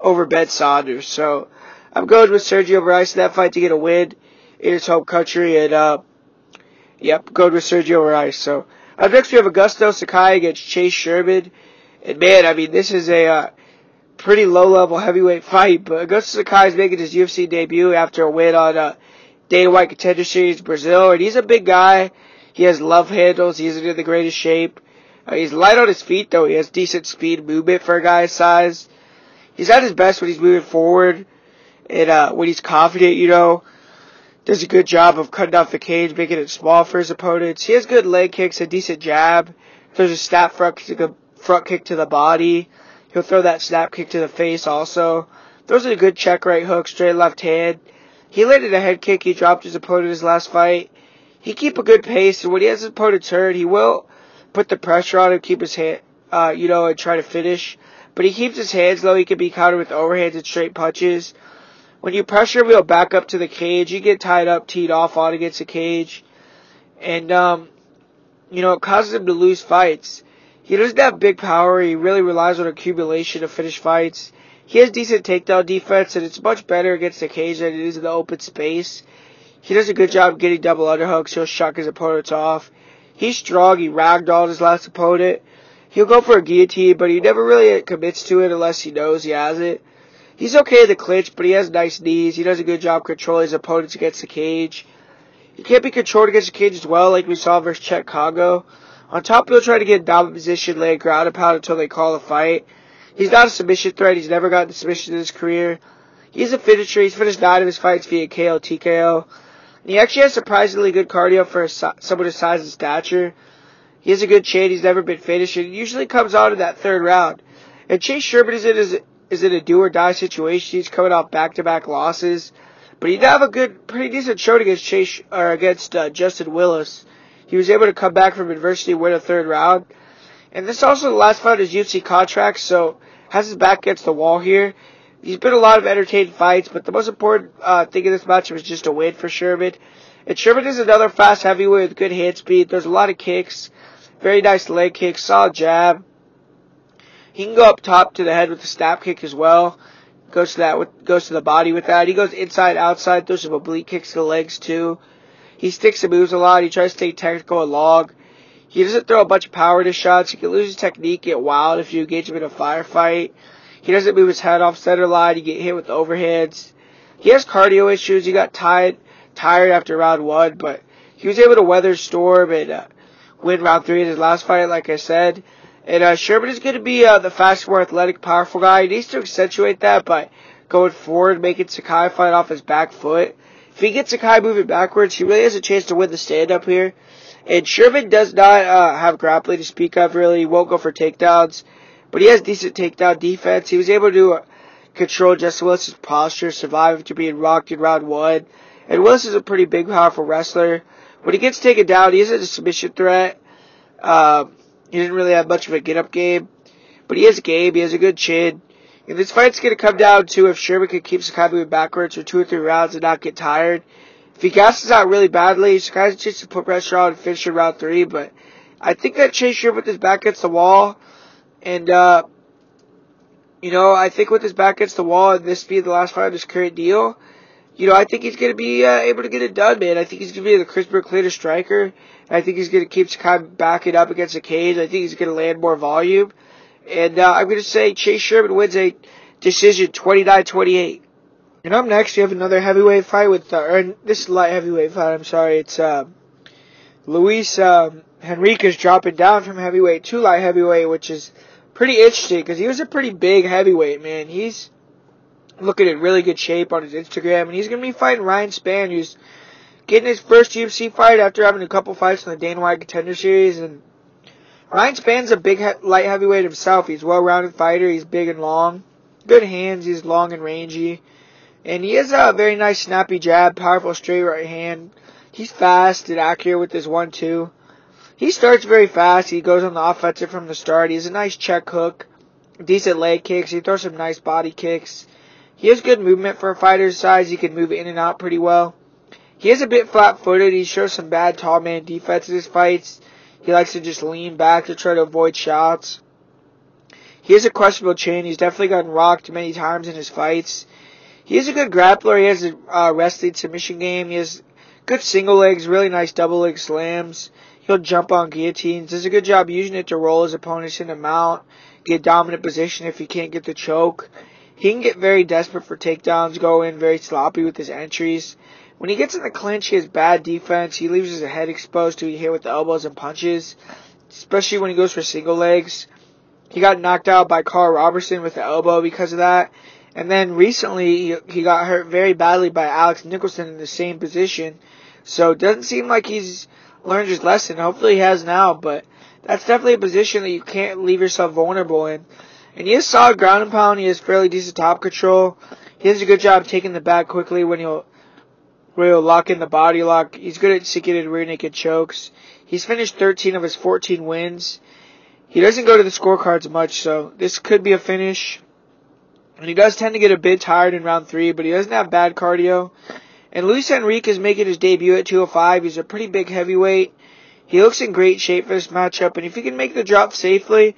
over Ben Saunders. So I'm going with Sergio Moraes in that fight to get a win in his home country, and going with Sergio Moraes. So next we have Augusto Sakai against Chase Sherman. And man, this is a pretty low-level heavyweight fight, but Augusto Sakai is making his UFC debut after a win on Dana White Contender Series Brazil, and he's a big guy. He has love handles. He isn't in the greatest shape. He's light on his feet, though. He has decent speed and movement for a guy his size. He's at his best when he's moving forward, and when he's confident, does a good job of cutting off the cage, making it small for his opponents. He has good leg kicks, a decent jab. There's a snap front kick to the body. He'll throw that snap kick to the face also. Those are a good check right hook, straight left hand. He landed a head kick. He dropped his opponent in his last fight. He keep a good pace, and when he has his opponent turned, he will put the pressure on him, keep his hand, and try to finish. But he keeps his hands low. He can be countered with overhands and straight punches. When you pressure him, he'll back up to the cage. You get tied up, teed off on against the cage. And, it causes him to lose fights. He doesn't have big power. He really relies on accumulation to finish fights. He has decent takedown defense, and it's much better against the cage than it is in the open space. He does a good job getting double underhooks. He'll shock his opponents off. He's strong. He ragdolled his last opponent. He'll go for a guillotine, but he never really commits to it unless he knows he has it. He's okay in the clinch, but he has nice knees. He does a good job controlling his opponents against the cage. He can't be controlled against the cage as well, like we saw versus Czech Congo. On top, he'll try to get in dominant position, lay a ground and pound until they call a fight. He's not a submission threat. He's never gotten a submission in his career. He's a finisher. He's finished 9 of his fights via KO, TKO. And he actually has surprisingly good cardio for someone his size and stature. He has a good chin. He's never been finished. And usually comes on in that third round. And Chase Sherman is in a do-or-die situation. He's coming off back-to-back losses. But he did have a pretty decent showing against Justin Willis. He was able to come back from adversity and win a third round. And this is also the last fight of his UFC contract, so has his back against the wall here. He's been a lot of entertaining fights, but the most important thing in this matchup is just a win for Sherman. And Sherman is another fast heavyweight with good hand speed. There's a lot of kicks, very nice leg kicks, solid jab. He can go up top to the head with a snap kick as well. Goes to the body with that. He goes inside, outside, throws some oblique kicks to the legs too. He sticks and moves a lot. He tries to stay technical and long. He doesn't throw a bunch of power to his shots. He can lose his technique, get wild if you engage him in a firefight. He doesn't move his head off center line. He get hit with overheads. He has cardio issues. He got tired after round 1, but he was able to weather storm and win round 3 in his last fight, like I said. And Sherman is going to be the fast, more athletic, powerful guy. He needs to accentuate that by going forward, making Sakai fight off his back foot. If he gets Sakai moving backwards, he really has a chance to win the stand-up here. And Sherman does not have grappling to speak of, really. He won't go for takedowns. But he has decent takedown defense. He was able to control Justin Willis' posture, survive after being rocked in round 1. And Willis is a pretty big, powerful wrestler. When he gets taken down, he isn't a submission threat. He didn't really have much of a get-up game. But he has game. He has a good chin. And this fight's going to come down to if Sherman can keep Sakai moving backwards for 2 or 3 rounds and not get tired. If he gasses out really badly, Sakai has a chance to put pressure on and finish in round 3. But I think that Chase Sherman with his back against the wall and I think with his back against the wall and this being the last fight of his current deal, I think he's going to be able to get it done, man. I think he's going to be the crisper, cleaner striker. I think he's going to keep Sakai backing up against the cage. I think he's going to land more volume. And I'm going to say Chase Sherman wins a decision 29-28. And up next, we have another heavyweight fight with, this is light heavyweight fight, I'm sorry. It's Luis Henriques dropping down from heavyweight to light heavyweight, which is pretty interesting because he was a pretty big heavyweight, man. He's looking in really good shape on his Instagram, and he's going to be fighting Ryan Spann, who's getting his first UFC fight after having a couple fights in the Dana White Contender Series. And Ryan Spann's a big light heavyweight himself. He's a well-rounded fighter. He's big and long. Good hands. He's long and rangy. And he has a very nice snappy jab, powerful straight right hand. He's fast and accurate with his 1-2. He starts very fast. He goes on the offensive from the start. He has a nice check hook, decent leg kicks. He throws some nice body kicks. He has good movement for a fighter's size. He can move in and out pretty well. He is a bit flat-footed. He shows some bad tall man defense in his fights. He likes to just lean back to try to avoid shots. He has a questionable chin. He's definitely gotten rocked many times in his fights. He is a good grappler. He has a wrestling submission game. He has good single legs, really nice double leg slams. He'll jump on guillotines. Does a good job using it to roll his opponents in a mount, get dominant position if he can't get the choke. He can get very desperate for takedowns, go in very sloppy with his entries. When he gets in the clinch, he has bad defense. He leaves his head exposed to be hit with the elbows and punches, especially when he goes for single legs. He got knocked out by Carl Robertson with the elbow because of that. And then recently, he got hurt very badly by Alex Nicholson in the same position. So it doesn't seem like he's learned his lesson. Hopefully he has now, but that's definitely a position that you can't leave yourself vulnerable in. And he has solid ground and pound. He has fairly decent top control. He does a good job taking the back quickly when he'll lock in the body lock. He's good at seeking rear naked chokes. He's finished 13 of his 14 wins. He doesn't go to the scorecards much, so this could be a finish. And he does tend to get a bit tired in round 3, but he doesn't have bad cardio. And Luis Henrique is making his debut at 205. He's a pretty big heavyweight. He looks in great shape for this matchup, and if he can make the drop safely,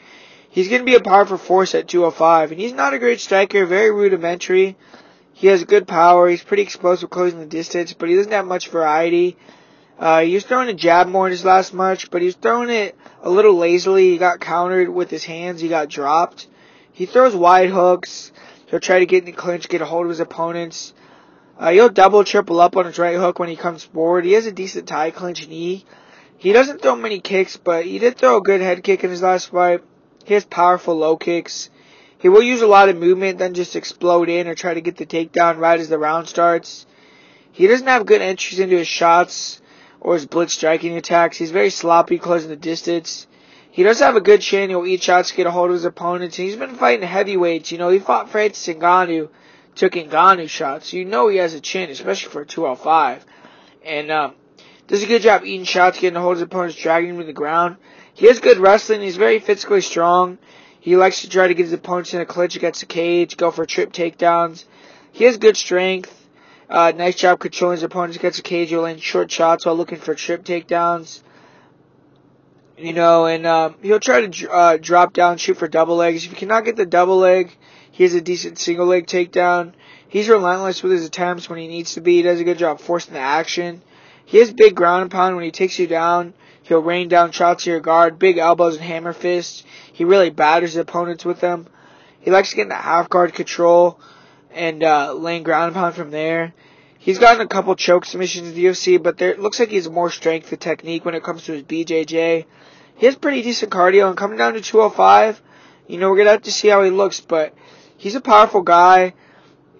he's going to be a powerful force at 205. And he's not a great striker, very rudimentary. He has good power. He's pretty explosive closing the distance, but he doesn't have much variety. He was throwing a jab more in his last match, but he was throwing it a little lazily. He got countered with his hands. He got dropped. He throws wide hooks. He'll try to get in the clinch, get a hold of his opponents. He'll double, triple up on his right hook when he comes forward. He has a decent tie clinch knee. He doesn't throw many kicks, but he did throw a good head kick in his last fight. He has powerful low kicks. He will use a lot of movement, then just explode in or try to get the takedown right as the round starts. He doesn't have good entries into his shots or his blitz striking attacks. He's very sloppy closing the distance. He does have a good chin. He'll eat shots, get a hold of his opponents. And he's been fighting heavyweights. He fought Francis Ngannou, took Ngannou shots. So he has a chin, especially for a 205. And does a good job eating shots, getting a hold of his opponents, dragging him to the ground. He has good wrestling. He's very physically strong. He likes to try to get his opponents in a clinch against the cage, go for trip takedowns. He has good strength. Nice job controlling his opponents against the cage. He'll land short shots while looking for trip takedowns. And he'll try to drop down, shoot for double legs. If he cannot get the double leg, he has a decent single leg takedown. He's relentless with his attempts when he needs to be. He does a good job forcing the action. He has big ground and pound. When he takes you down, he'll rain down shots to your guard, big elbows and hammer fists. He really batters his opponents with them. He likes to get into half guard control and laying ground and pound from there. He's gotten a couple choke submissions in the UFC, but it looks like he has more strength and technique when it comes to his BJJ. He has pretty decent cardio, and coming down to 205, we're going to have to see how he looks, but he's a powerful guy,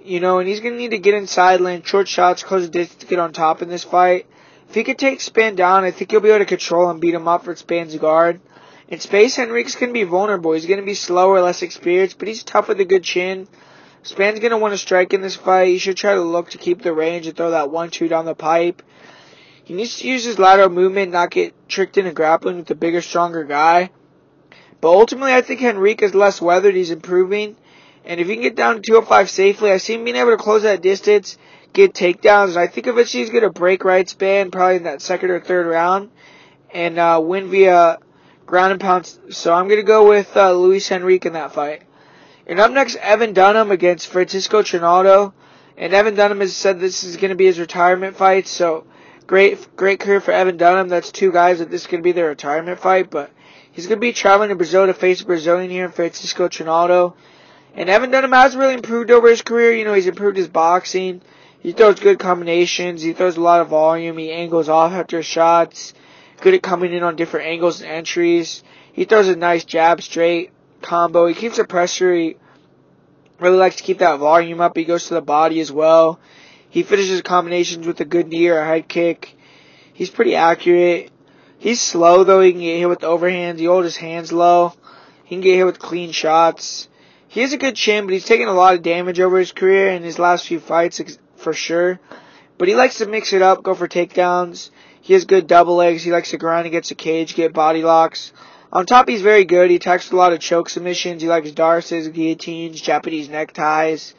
and he's going to need to get inside, land short shots, close the distance to get on top in this fight. If he could take Spann down, I think he'll be able to control and beat him up for Spann's guard. In space, Henrique's going to be vulnerable. He's going to be slower, less experienced, but he's tough with a good chin. Spann's going to want to strike in this fight. He should try to look to keep the range and throw that 1-2 down the pipe. He needs to use his lateral movement, not get tricked into grappling with the bigger, stronger guy. But ultimately, I think Henrique is less weathered. He's improving. And if he can get down to 205 safely, I see him being able to close that distance, get takedowns. And I think eventually he's going to break right Spann, probably in that second or third round, and win via ground and pound. So I'm going to go with Luis Henrique in that fight. And up next, Evan Dunham against Francisco Trinaldo. And Evan Dunham has said this is going to be his retirement fight, so great career for Evan Dunham. That's two guys that this is going to be their retirement fight, but he's going to be traveling to Brazil to face a Brazilian here in Francisco Trinaldo. And Evan Dunham has really improved over his career. He's improved his boxing. He throws good combinations. He throws a lot of volume. He angles off after shots. Good at coming in on different angles and entries. He throws a nice jab straight combo. He keeps the pressure. He really likes to keep that volume up. He goes to the body as well. He finishes combinations with a good knee or a head kick. He's pretty accurate. He's slow, though. He can get hit with the overhands. He holds his hands low. He can get hit with clean shots. He has a good chin, but he's taken a lot of damage over his career in his last few fights, for sure. But he likes to mix it up, go for takedowns. He has good double legs. He likes to grind against the cage, get body locks. On top, he's very good. He attacks a lot of choke submissions. He likes darces, guillotines, Japanese neckties.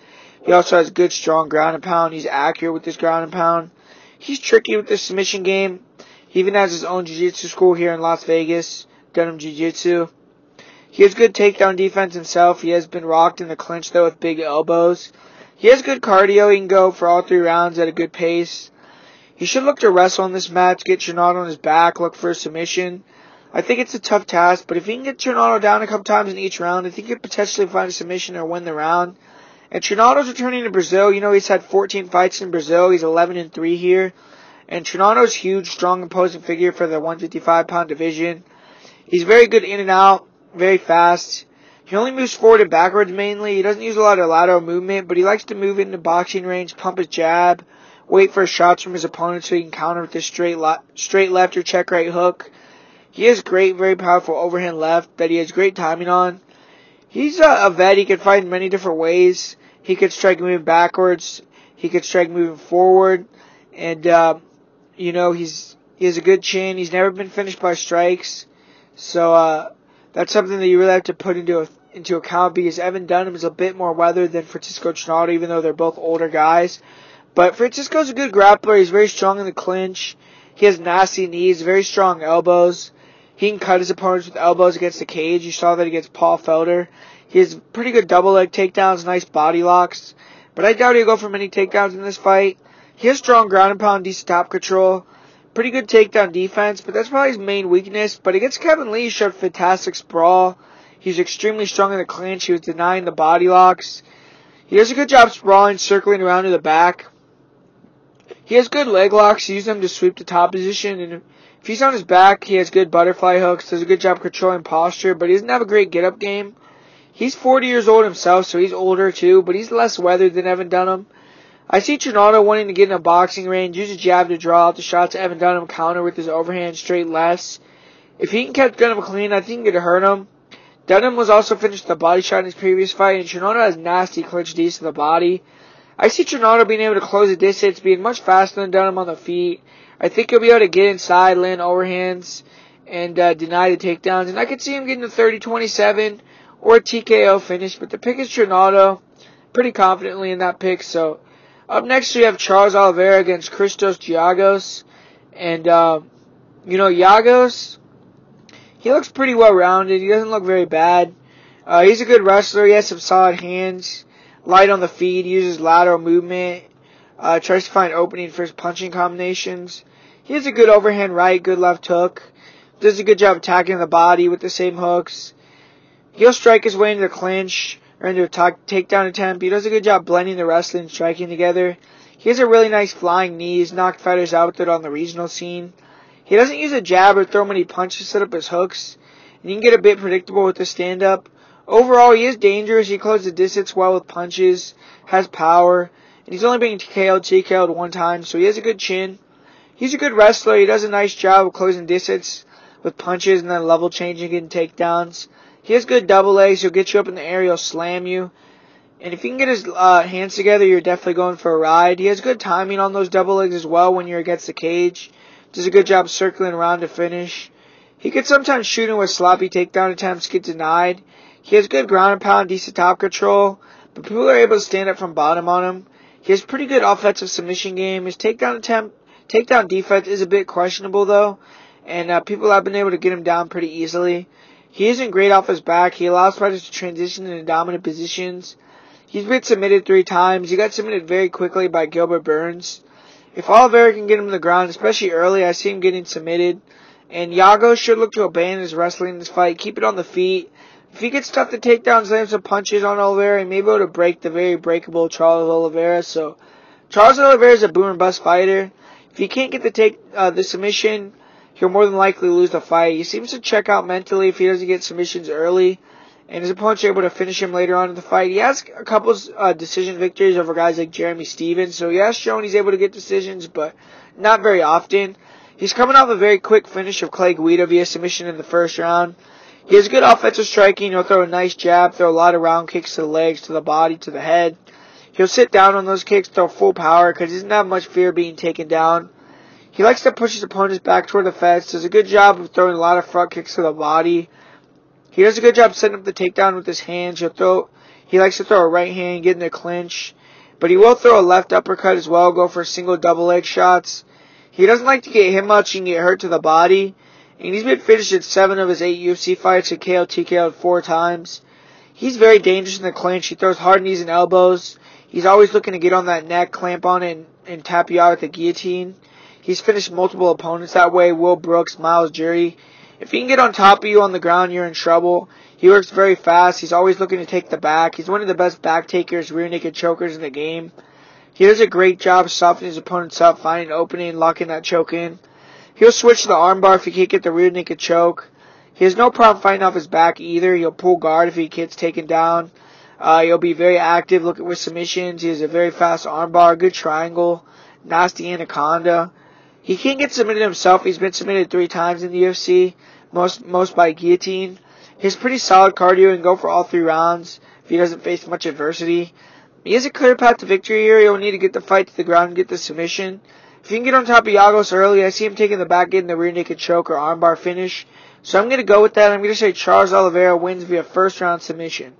He also has good, strong ground and pound. He's accurate with his ground and pound. He's tricky with the submission game. He even has his own jiu-jitsu school here in Las Vegas, Dunham Jiu-Jitsu. He has good takedown defense himself. He has been rocked in the clinch, though, with big elbows. He has good cardio. He can go for all 3 rounds at a good pace. He should look to wrestle in this match, get Trinaldo on his back, look for a submission. I think it's a tough task, but if he can get Trinaldo down a couple times in each round, I think he could potentially find a submission or win the round. And Trinaldo's returning to Brazil. He's had 14 fights in Brazil. He's 11-3 here. And Trinaldo's huge, strong, imposing figure for the 155-pound division. He's very good in and out. Very fast. He only moves forward and backwards mainly. He doesn't use a lot of lateral movement, but he likes to move into boxing range, pump his jab, wait for shots from his opponent so he can counter with his straight left or check right hook. He has great, very powerful overhand left that he has great timing on. He's a vet. He can fight in many different ways. He could strike moving backwards. He could strike moving forward. And, he has a good chin. He's never been finished by strikes. So, that's something that you really have to put into account because Evan Dunham is a bit more weathered than Francisco Trinaldo, even though they're both older guys. But Francisco's a good grappler. He's very strong in the clinch. He has nasty knees, very strong elbows. He can cut his opponents with elbows against the cage. You saw that against Paul Felder. He has pretty good double leg takedowns, nice body locks. But I doubt he'll go for many takedowns in this fight. He has strong ground and pound, decent top control. Pretty good takedown defense, but that's probably his main weakness. But against Kevin Lee, he showed fantastic sprawl. He's extremely strong in the clinch. He was denying the body locks. He does a good job sprawling, circling around to the back. He has good leg locks. He uses them to sweep the top position. And if he's on his back, he has good butterfly hooks. Does a good job controlling posture, but he doesn't have a great get-up game. He's 40 years old himself, so he's older too, but he's less weathered than Evan Dunham. I see Trinaldo wanting to get in a boxing range, use a jab to draw out the shots. Evan Dunham counter with his overhand straight lefts. If he can catch Dunham clean, I think he could hurt him. Dunham was also finished with a body shot in his previous fight, and Trinaldo has nasty clinch D's to the body. I see Trinaldo being able to close the distance, being much faster than Dunham on the feet. I think he'll be able to get inside, land overhands, and deny the takedowns. And I could see him getting a 30-27 or a TKO finish, but the pick is Trinaldo. Pretty confidently in that pick, so... Up next, we have Charles Oliveira against Christos Giagos. And, Giagos, he looks pretty well-rounded. He doesn't look very bad. He's a good wrestler. He has some solid hands. Light on the feet. He uses lateral movement. Tries to find opening for his punching combinations. He has a good overhand right, good left hook. Does a good job attacking the body with the same hooks. He'll strike his way into the clinch or into a takedown attempt. He does a good job blending the wrestling and striking together. He has a really nice flying knee. He's knocked fighters out with it on the regional scene. He doesn't use a jab or throw many punches to set up his hooks. And he can get a bit predictable with the stand-up. Overall, he is dangerous. He closes the distance well with punches. Has power. And he's only been TKO'd one time, so he has a good chin. He's a good wrestler. He does a nice job of closing distance with punches and then level changing and takedowns. He has good double legs. He'll get you up in the air. He'll slam you. And if he can get his hands together, you're definitely going for a ride. He has good timing on those double legs as well when you're against the cage. Does a good job circling around to finish. He could sometimes shoot him with sloppy takedown attempts, get denied. He has good ground and pound, decent top control. But people are able to stand up from bottom on him. He has pretty good offensive submission game. His takedown defense is a bit questionable though. And people have been able to get him down pretty easily. He isn't great off his back. He allows fighters to transition into dominant positions. He's been submitted 3 times. He got submitted very quickly by Gilbert Burns. If Oliveira can get him to the ground, especially early, I see him getting submitted. And Yago should look to abandon his wrestling in this fight. Keep it on the feet. If he gets tough to takedowns, land some punches on Oliveira, he may be able to break the very breakable Charles Oliveira. So, Charles Oliveira is a boom and bust fighter. If he can't get the submission, he'll more than likely lose the fight. He seems to check out mentally if he doesn't get submissions early, and his opponent's able to finish him later on in the fight. He has a couple decision victories over guys like Jeremy Stevens, so he has shown he's able to get decisions, but not very often. He's coming off a very quick finish of Clay Guida via submission in the first round. He has good offensive striking. He'll throw a nice jab, throw a lot of round kicks to the legs, to the body, to the head. He'll sit down on those kicks, throw full power, because he doesn't have much fear of being taken down. He likes to push his opponents back toward the fence. Does a good job of throwing a lot of front kicks to the body. He does a good job setting up the takedown with his hands. He likes to throw a right hand, get in the clinch. But he will throw a left uppercut as well, go for single double leg shots. He doesn't like to get hit much and get hurt to the body. And he's been finished in 7 of his 8 UFC fights and KO TKO'd 4 times. He's very dangerous in the clinch. He throws hard knees and elbows. He's always looking to get on that neck, clamp on it, and tap you out with the guillotine. He's finished multiple opponents that way. Will Brooks, Miles Jury. If he can get on top of you on the ground, you're in trouble. He works very fast. He's always looking to take the back. He's one of the best back takers, rear naked chokers in the game. He does a great job softening his opponents up, finding an opening, locking that choke in. He'll switch to the armbar if he can't get the rear naked choke. He has no problem fighting off his back either. He'll pull guard if he gets taken down. He'll be very active, looking with submissions. He has a very fast armbar, good triangle, nasty anaconda. He can't get submitted himself. He's been submitted 3 times in the UFC, most by guillotine. He has pretty solid cardio and go for all 3 rounds if he doesn't face much adversity. He has a clear path to victory here. He'll need to get the fight to the ground and get the submission. If he can get on top of Yagos early, I see him taking the back, getting the rear naked choke or armbar finish. So I'm going to go with that. I'm going to say Charles Oliveira wins via first round submission.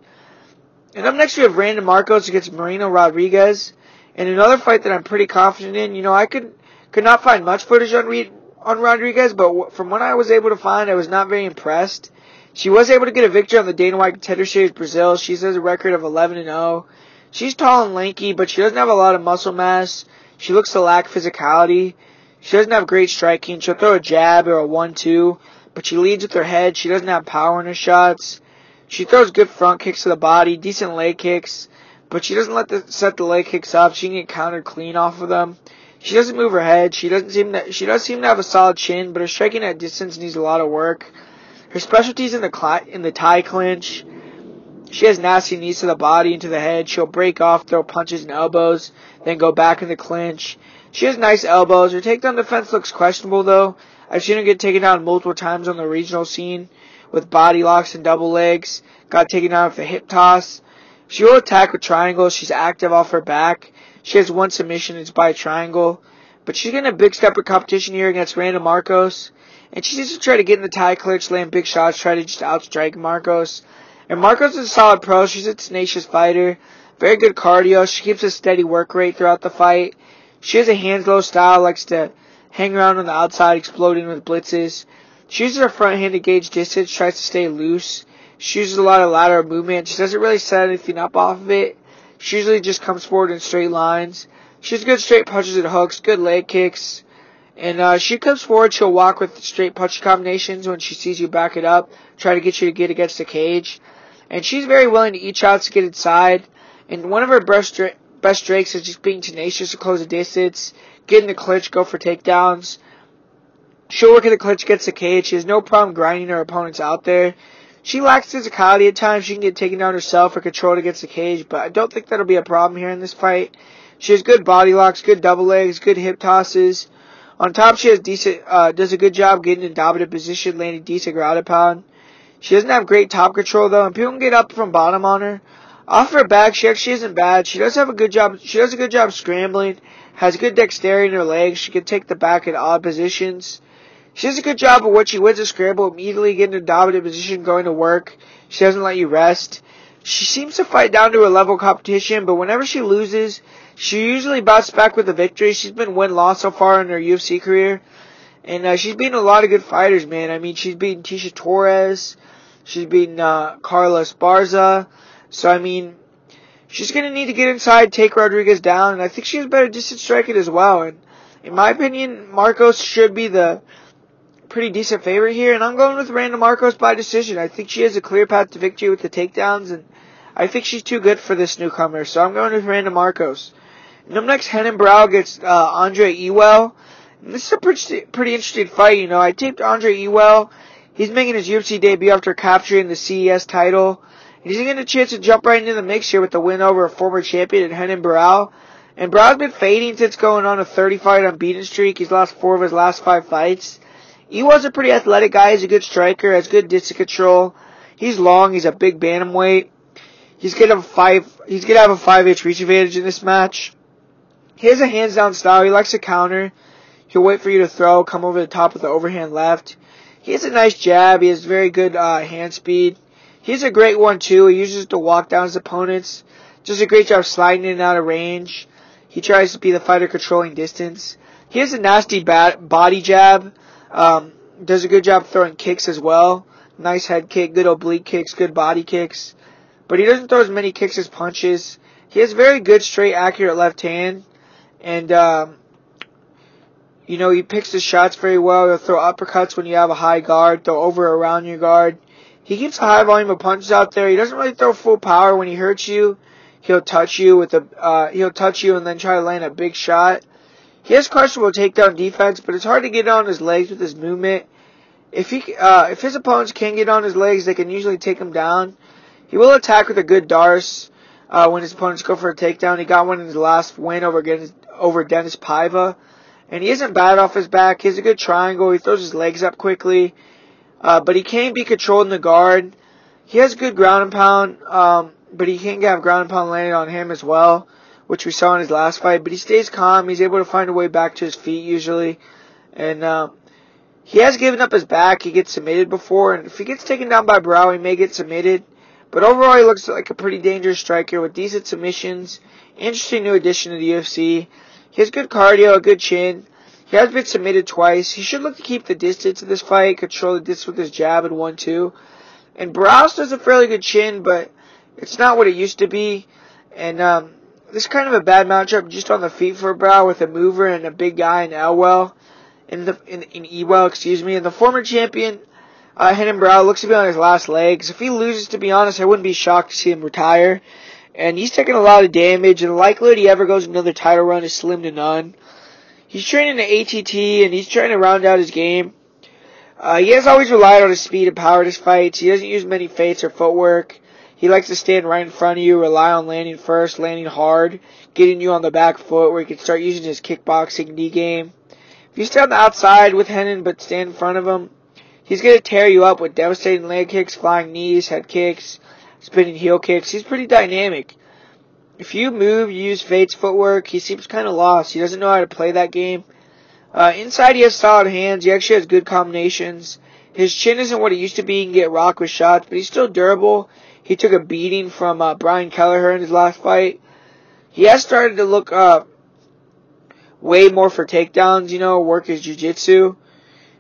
And up next we have Brandon Markos against Marino Rodriguez. And another fight that I'm pretty confident in. You know, I could not find much footage on Rodriguez, but from what I was able to find, I was not very impressed. She was able to get a victory on the Dana White Contender Series Brazil. She has a record of 11-0. She's tall and lanky, but she doesn't have a lot of muscle mass. She looks to lack physicality. She doesn't have great striking. She'll throw a jab or a 1-2, but she leads with her head. She doesn't have power in her shots. She throws good front kicks to the body, decent leg kicks, but she doesn't set the leg kicks up. She can get countered clean off of them. She doesn't move her head. She does seem to have a solid chin, but her striking at distance needs a lot of work. Her specialties in the tie clinch. She has nasty knees to the body and to the head. She'll break off, throw punches and elbows, then go back in the clinch. She has nice elbows. Her takedown defense looks questionable, though. I've seen her get taken down multiple times on the regional scene with body locks and double legs. Got taken down with a hip toss. She will attack with triangles. She's active off her back. She has 1 submission. It's by triangle. But she's getting a big step of competition here against Brandon Markos. And she needs to try to get in the tie clinch, land big shots, try to just outstrike Markos. And Markos is a solid pro. She's a tenacious fighter. Very good cardio. She keeps a steady work rate throughout the fight. She has a hands-low style, likes to hang around on the outside, exploding with blitzes. She uses her front hand to gauge distance, tries to stay loose. She uses a lot of lateral movement. She doesn't really set anything up off of it. She usually just comes forward in straight lines. She has good straight punches and hooks, good leg kicks. And she comes forward, she'll walk with straight punch combinations when she sees you back it up, try to get you to get against the cage. And she's very willing to eat shots to get inside. And one of her best strengths is just being tenacious to close the distance, get in the clinch, go for takedowns. She'll work in the clinch against the cage. She has no problem grinding her opponents out there. She lacks physicality at times. She can get taken down herself or controlled against the cage, but I don't think that'll be a problem here in this fight. She has good body locks, good double legs, good hip tosses. On top, she has does a good job getting in dominant position, landing decent ground and pound. She doesn't have great top control though, and people can get up from bottom on her. Off her back, she actually isn't bad. She does a good job scrambling, has good dexterity in her legs. She can take the back in odd positions. She does a good job of when she wins a scramble, immediately getting in a dominant position, going to work. She doesn't let you rest. She seems to fight down to a level competition, but whenever she loses, she usually bounces back with a victory. She's been win-loss so far in her UFC career. And she's beaten a lot of good fighters, man. I mean, she's beaten Tisha Torres. She's beaten Carla Esparza. So, I mean, she's going to need to get inside, take Rodriguez down, and I think she has better distance striking as well. And in my opinion, Markos should be the pretty decent favorite here, and I'm going with Miranda Markos by decision. I think she has a clear path to victory with the takedowns, and I think she's too good for this newcomer, so I'm going with Miranda Markos. And up next, Renan Barão gets Andre Ewell. And this is a pretty interesting fight, you know. I taped Andre Ewell. He's making his UFC debut after capturing the CES title. And he's getting a chance to jump right into the mix here with the win over a former champion, Renan Barão. And Barão's been fading since going on a 30-fight unbeaten streak. He's lost 4 of his last 5 fights. Ewell's a pretty athletic guy. He's a good striker, has good distance control. He's long. He's a big bantamweight. He's gonna have a 5-inch reach advantage in this match. He has a hands-down style. He likes to counter. He'll wait for you to throw, come over the top with the overhand left. He has a nice jab. He has very good hand speed. He has a great one, too. He uses it to walk down his opponents. Does a great job sliding in and out of range. He tries to be the fighter controlling distance. He has a nasty body jab. Does a good job throwing kicks as well. Nice head kick, good oblique kicks, good body kicks. But he doesn't throw as many kicks as punches. He has very good, straight, accurate left hand. And, you know, he picks his shots very well. He'll throw uppercuts when you have a high guard, throw over or around your guard. He keeps a high volume of punches out there. He doesn't really throw full power. When he hurts you, he'll touch you and then try to land a big shot. He has questionable takedown defense, but it's hard to get on his legs with his movement. If his opponents can get on his legs, they can usually take him down. He will attack with a good darce when his opponents go for a takedown. He got one in his last win over Dennis Paiva. And he isn't bad off his back. He has a good triangle. He throws his legs up quickly. But he can be controlled in the guard. He has good ground and pound, but he can have ground and pound landed on him as well, which we saw in his last fight. But he stays calm. He's able to find a way back to his feet usually. And he has given up his back. He gets submitted before. And if he gets taken down by Barão, he may get submitted. But overall, he looks like a pretty dangerous striker with decent submissions. Interesting new addition to the UFC. He has good cardio, a good chin. He has been submitted twice. He should look to keep the distance in this fight, control the distance with his jab and 1-2. And Barão does a fairly good chin, but it's not what it used to be. And this is kind of a bad matchup just on the feet for Barão with a mover and a big guy in Ewell. Ewell, excuse me. And the former champion, Renan Barão, looks to be on his last legs. If he loses, to be honest, I wouldn't be shocked to see him retire. And he's taking a lot of damage, and the likelihood he ever goes another title run is slim to none. He's training at ATT, and he's trying to round out his game. He has always relied on his speed and power in his fights. He doesn't use many feints or footwork. He likes to stand right in front of you, rely on landing first, landing hard, getting you on the back foot where he can start using his kickboxing knee game. If you stay on the outside with Renan but stand in front of him, he's going to tear you up with devastating leg kicks, flying knees, head kicks, spinning heel kicks. He's pretty dynamic. If you move, you use feints, footwork, he seems kind of lost. He doesn't know how to play that game. Inside, he has solid hands. He actually has good combinations. His chin isn't what it used to be. He can get rocked with shots, but he's still durable. He took a beating from Brian Kelleher in his last fight. He has started to look way more for takedowns, you know, work his jiu-jitsu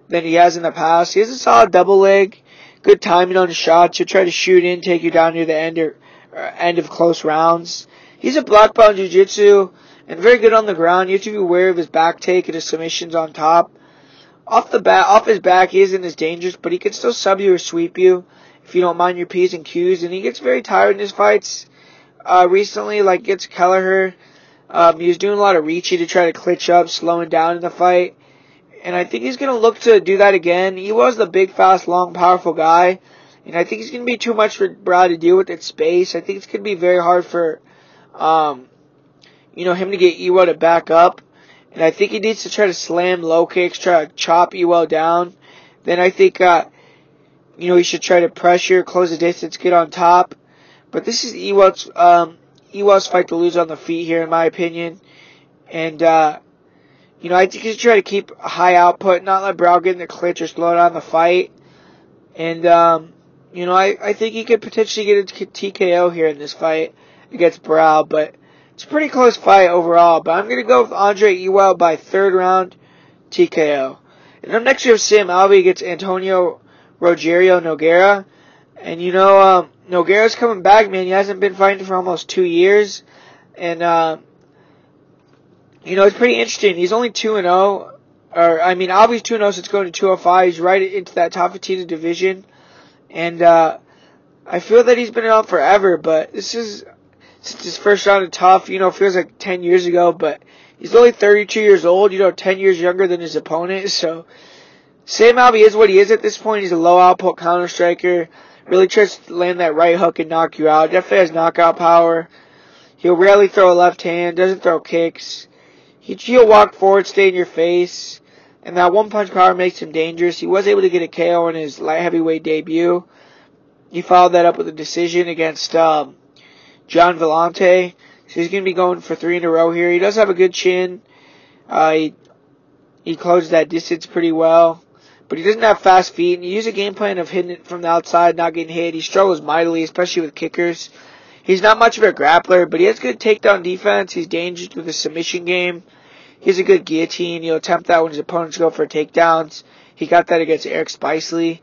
than he has in the past. He has a solid double leg, good timing on his shots. He'll try to shoot in, take you down near the end of close rounds. He's a black belt in jiu-jitsu and very good on the ground. You have to be aware of his back take and his submissions on top. Off his back, he isn't as dangerous, but he can still sub you or sweep you if you don't mind your P's and Q's. And he gets very tired in his fights. Recently, like against Kelleher, he was doing a lot of reaching to try to clinch up, slowing down in the fight. And I think he's going to look to do that again. He was the big, fast, long, powerful guy. And I think he's going to be too much for Barão to deal with at space. I think it's going to be very hard for, him to get Ewell to back up. And I think he needs to try to slam low kicks, try to chop Ewell down. Then I think, he should try to pressure, close the distance, get on top. But this is Ewell's fight to lose on the feet here, in my opinion. And, I think he should try to keep a high output, not let Barão get in the clinch or slow down the fight. And, I think he could potentially get a TKO here in this fight against Barão, but it's a pretty close fight overall. But I'm going to go with Andre Ewell by third round TKO. And up next we have Sam Alvey against Antonio Rogerio Nogueira. And Nogueira's coming back, man. He hasn't been fighting for almost 2 years. And, it's pretty interesting. He's only 2-0. Alvy's 2-0 since going to 205. He's right into that top 15 of the division. And, I feel that he's been around forever, but since his first round of tough, feels like 10 years ago, but he's only 32 years old, 10 years younger than his opponent. So, Sam Alvey is what he is at this point. He's a low output counter striker. Really tries to land that right hook and knock you out. Definitely has knockout power. He'll rarely throw a left hand. Doesn't throw kicks. He'll walk forward, stay in your face. And that one punch power makes him dangerous. He was able to get a KO in his light heavyweight debut. He followed that up with a decision against John Vellante. So he's going to be going for 3 in a row here. He does have a good chin. He closed that distance pretty well. But he doesn't have fast feet, and he used a game plan of hitting it from the outside, not getting hit. He struggles mightily, especially with kickers. He's not much of a grappler, but he has good takedown defense. He's dangerous with his submission game. He has a good guillotine. He'll attempt that when his opponents go for takedowns. He got that against Eric Spicely.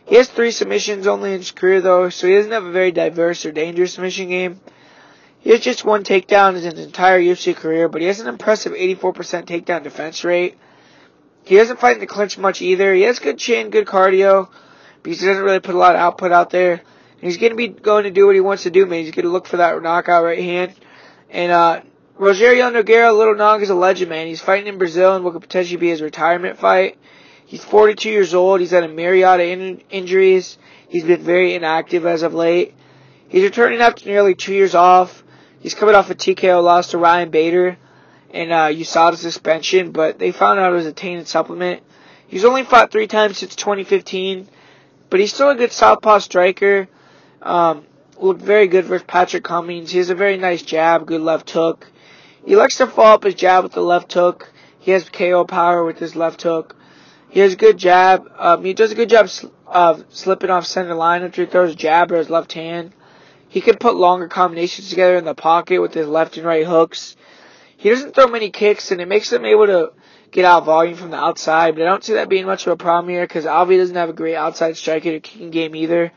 He has 3 submissions only in his career, though, so he doesn't have a very diverse or dangerous submission game. He has just 1 takedown in his entire UFC career, but he has an impressive 84% takedown defense rate. He doesn't fight in the clinch much either. He has good chin, good cardio, because he doesn't really put a lot of output out there. And he's going to do what he wants to do, man. He's going to look for that knockout right hand. And Rogerio Nogueira, Little Nog, is a legend, man. He's fighting in Brazil in what could potentially be his retirement fight. He's 42 years old. He's had a myriad of injuries. He's been very inactive as of late. He's returning after nearly 2 years off. He's coming off a TKO loss to Ryan Bader and USADA suspension, but they found out it was a tainted supplement. He's only fought 3 times since 2015, but he's still a good southpaw striker. Looked very good versus Patrick Cummings. He has a very nice jab, good left hook. He likes to follow up his jab with the left hook. He has KO power with his left hook. He has a good jab. He does a good job of slipping off center line after he throws a jab or his left hand. He can put longer combinations together in the pocket with his left and right hooks. He doesn't throw many kicks, and it makes him able to get out volume from the outside, but I don't see that being much of a problem here because Alvey doesn't have a great outside striking or kicking game either.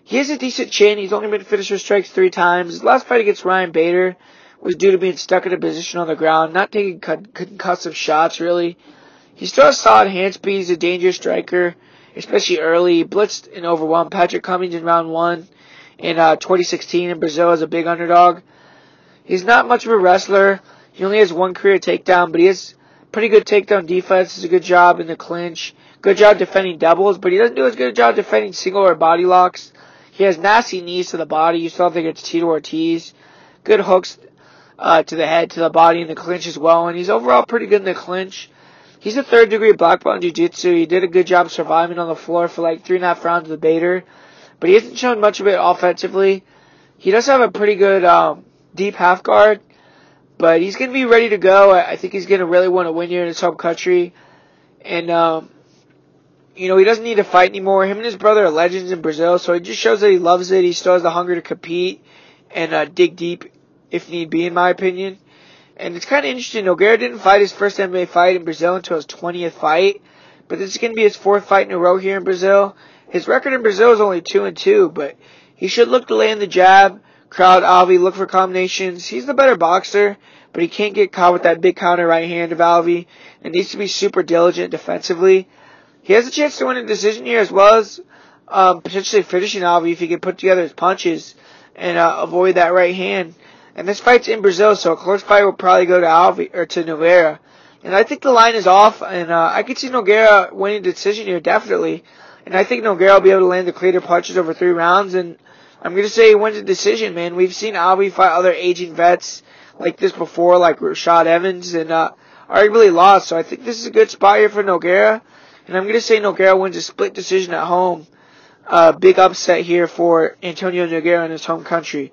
He has a decent chin. He's only been finished with strikes 3 times. His last fight against Ryan Bader was due to being stuck in a position on the ground, not taking concussive shots, really. He still has solid hand speed. He's a dangerous striker, especially early. He blitzed and overwhelmed Patrick Cummings in round 1 in 2016 in Brazil as a big underdog. He's not much of a wrestler. He only has 1 career takedown, but he has pretty good takedown defense. Does a good job in the clinch. Good job defending doubles, but he doesn't do as good a job defending single or body locks. He has nasty knees to the body. You saw that against Tito Ortiz. Good hooks to the head, to the body, in the clinch as well. And he's overall pretty good in the clinch. He's a 3rd degree black belt in jiu-jitsu. He did a good job surviving on the floor for like 3.5 rounds with Bader. But he hasn't shown much of it offensively. He does have a pretty good deep half guard, but he's going to be ready to go. I think he's going to really want to win here in his home country. And, he doesn't need to fight anymore. Him and his brother are legends in Brazil, so it just shows that he loves it. He still has the hunger to compete and dig deep if need be, in my opinion. And it's kind of interesting. Nogueira didn't fight his first MMA fight in Brazil until his 20th fight, but this is going to be his 4th fight in a row here in Brazil. His record in Brazil is only 2-2, but he should look to land the jab, crowd Alvey, look for combinations. He's the better boxer, but he can't get caught with that big counter right hand of Alvey, and needs to be super diligent defensively. He has a chance to win a decision here, as well as potentially finishing Alvey if he can put together his punches and avoid that right hand. And this fight's in Brazil, so a close fight will probably go to Alvey or to Nogueira. And I think the line is off, and I could see Nogueira winning the decision here, definitely. And I think Nogueira will be able to land the cleaner punches over 3 rounds, and I'm going to say he wins the decision, man. We've seen Alvey fight other aging vets like this before, like Rashad Evans, and arguably lost. So I think this is a good spot here for Nogueira. And I'm going to say Nogueira wins a split decision at home. Big upset here for Antonio Nogueira in his home country.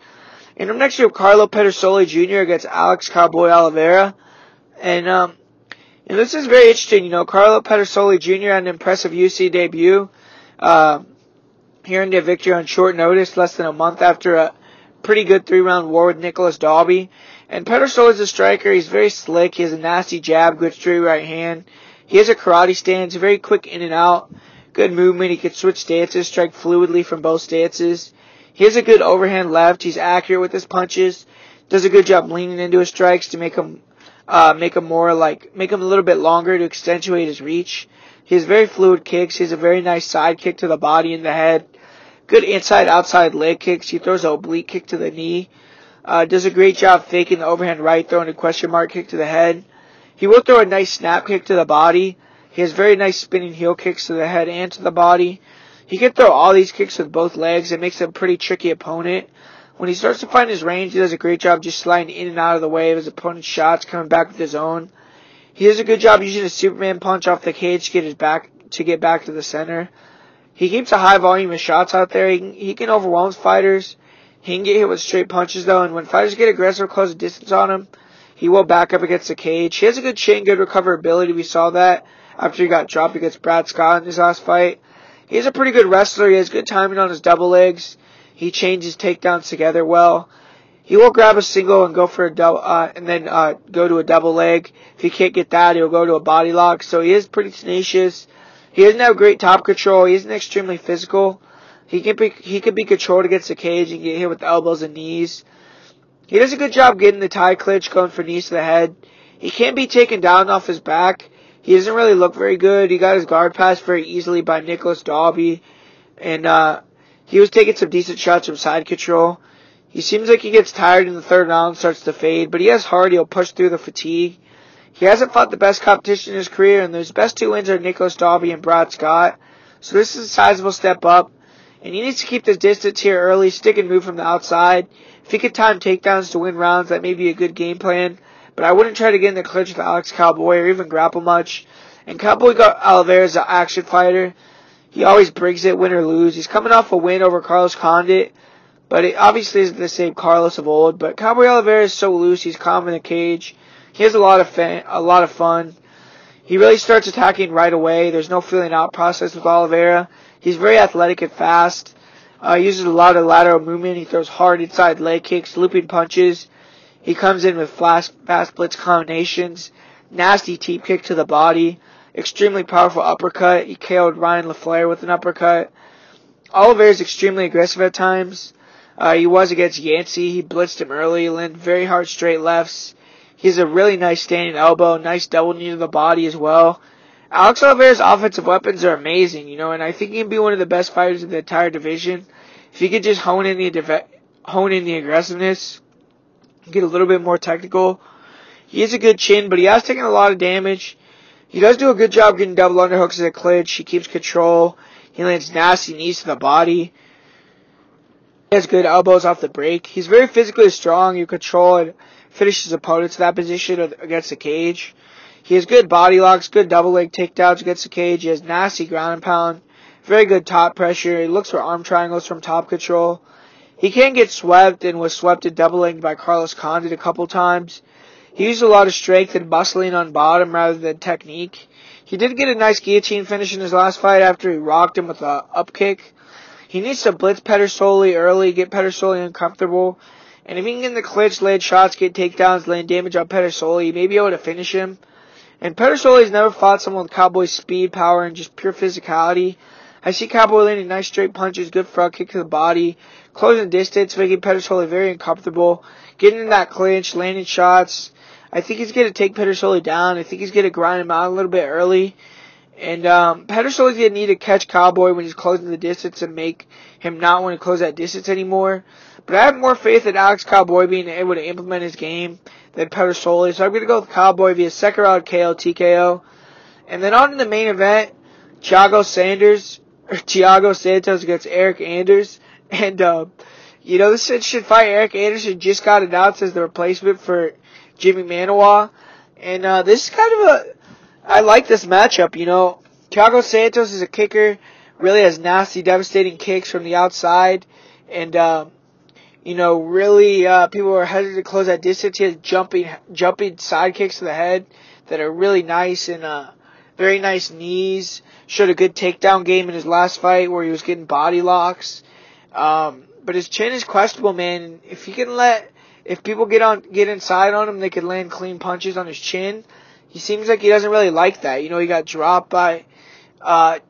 And up next we have Carlo Pedersoli Jr. against Alex Cowboy Oliveira. And this is very interesting. Carlo Pedersoli Jr. had an impressive UFC debut. Hearing their victory on short notice, less than a month after a pretty good 3-round war with Nicholas Dalby. And Pedersoli is a striker. He's very slick. He has a nasty jab, good straight right hand. He has a karate stance, very quick in and out. Good movement. He can switch stances, strike fluidly from both stances. He has a good overhand left. He's accurate with his punches. Does a good job leaning into his strikes to make him a little bit longer to accentuate his reach. He has very fluid kicks. He has a very nice side kick to the body and the head. Good inside-outside leg kicks. He throws an oblique kick to the knee. Does a great job faking the overhand right, throwing a question mark kick to the head. He will throw a nice snap kick to the body. He has very nice spinning heel kicks to the head and to the body. He can throw all these kicks with both legs. It makes him a pretty tricky opponent. When he starts to find his range, he does a great job just sliding in and out of the way of his opponent's shots, coming back with his own. He does a good job using a Superman punch off the cage to get back to the center. He keeps a high volume of shots out there. He can overwhelm fighters. He can get hit with straight punches, though, and when fighters get aggressive, close the distance on him, he will back up against the cage. He has a good chin, good recoverability. We saw that after he got dropped against Brad Scott in his last fight. He's a pretty good wrestler. He has good timing on his double legs. He changes takedowns together well. He will grab a single and go for a double, and then go to a double leg. If he can't get that, he'll go to a body lock. So he is pretty tenacious. He doesn't have great top control. He isn't extremely physical. He can be controlled against the cage and get hit with elbows and knees. He does a good job getting the tie clinch, going for knees to the head. He can't be taken down off his back. He doesn't really look very good. He got his guard passed very easily by Nicholas Dalby, and he was taking some decent shots from side control. He seems like he gets tired in the third round, starts to fade, but he has heart. He'll push through the fatigue. He hasn't fought the best competition in his career, and his best two wins are Nicholas Dalby and Brad Scott. So this is a sizable step up, and he needs to keep this distance here early, stick and move from the outside. If he could time takedowns to win rounds, that may be a good game plan, but I wouldn't try to get in the clinch with Alex Cowboy or even grapple much. And Cowboy Oliveira is an action fighter. He always brings it, win or lose. He's coming off a win over Carlos Condit, but it obviously isn't the same Carlos of old. But Cowboy Oliveira is so loose. He's calm in the cage. He has a lot of fun. He really starts attacking right away. There's no feeling out process with Oliveira. He's very athletic and fast. He uses a lot of lateral movement. He throws hard inside leg kicks, looping punches. He comes in with fast blitz combinations, nasty teep kick to the body, extremely powerful uppercut. He KO'd Ryan LaFleur with an uppercut. Oliveira is extremely aggressive at times. He was against Yancey. He blitzed him early, landed very hard straight lefts. He has a really nice standing elbow, nice double knee to the body as well. Alex Oliveira's offensive weapons are amazing, and I think he can be one of the best fighters in the entire division. If he could just hone in the aggressiveness, get a little bit more technical. He has a good chin, but he has taken a lot of damage. He does do a good job getting double underhooks in the clinch. He keeps control. He lands nasty knees to the body. He has good elbows off the break. He's very physically strong. He control and finish his opponent to that position against the cage. He has good body locks, good double leg takedowns against the cage. He has nasty ground and pound. Very good top pressure. He looks for arm triangles from top control. He can get swept and was swept and double legged by Carlos Condit a couple times. He used a lot of strength and bustling on bottom rather than technique. He did get a nice guillotine finish in his last fight after he rocked him with a up kick. He needs to blitz Pedersoli early, get Pedersoli uncomfortable. And if he can get in the clinch, land shots, get takedowns, land damage on Pedersoli, he may be able to finish him. And Pedersoli's never fought someone with Cowboy's speed, power, and just pure physicality. I see Cowboy landing nice straight punches, good front kick to the body, closing distance, making Pedersoli very uncomfortable, getting in that clinch, landing shots. I think he's going to take Pedersoli down. I think he's going to grind him out a little bit early. And Pedersoli's going to need to catch Cowboy when he's closing the distance and make him not want to close that distance anymore. But I have more faith in Alex Cowboy being able to implement his game than Pedersoli. So I'm going to go with Cowboy via second round KO, TKO. And then on to the main event, Thiago Santos against Eric Anders. And, this should fight Eric Anderson just got announced as the replacement for Jimmy Manuwa. And this is kind of I like this matchup, Thiago Santos is a kicker, really has nasty, devastating kicks from the outside. And, really people are hesitant to close that distance. He has jumping side kicks to the head that are really nice and very nice knees. Showed a good takedown game in his last fight where he was getting body locks. But his chin is questionable, man. If people get inside on him, they could land clean punches on his chin. He seems like he doesn't really like that. He got dropped by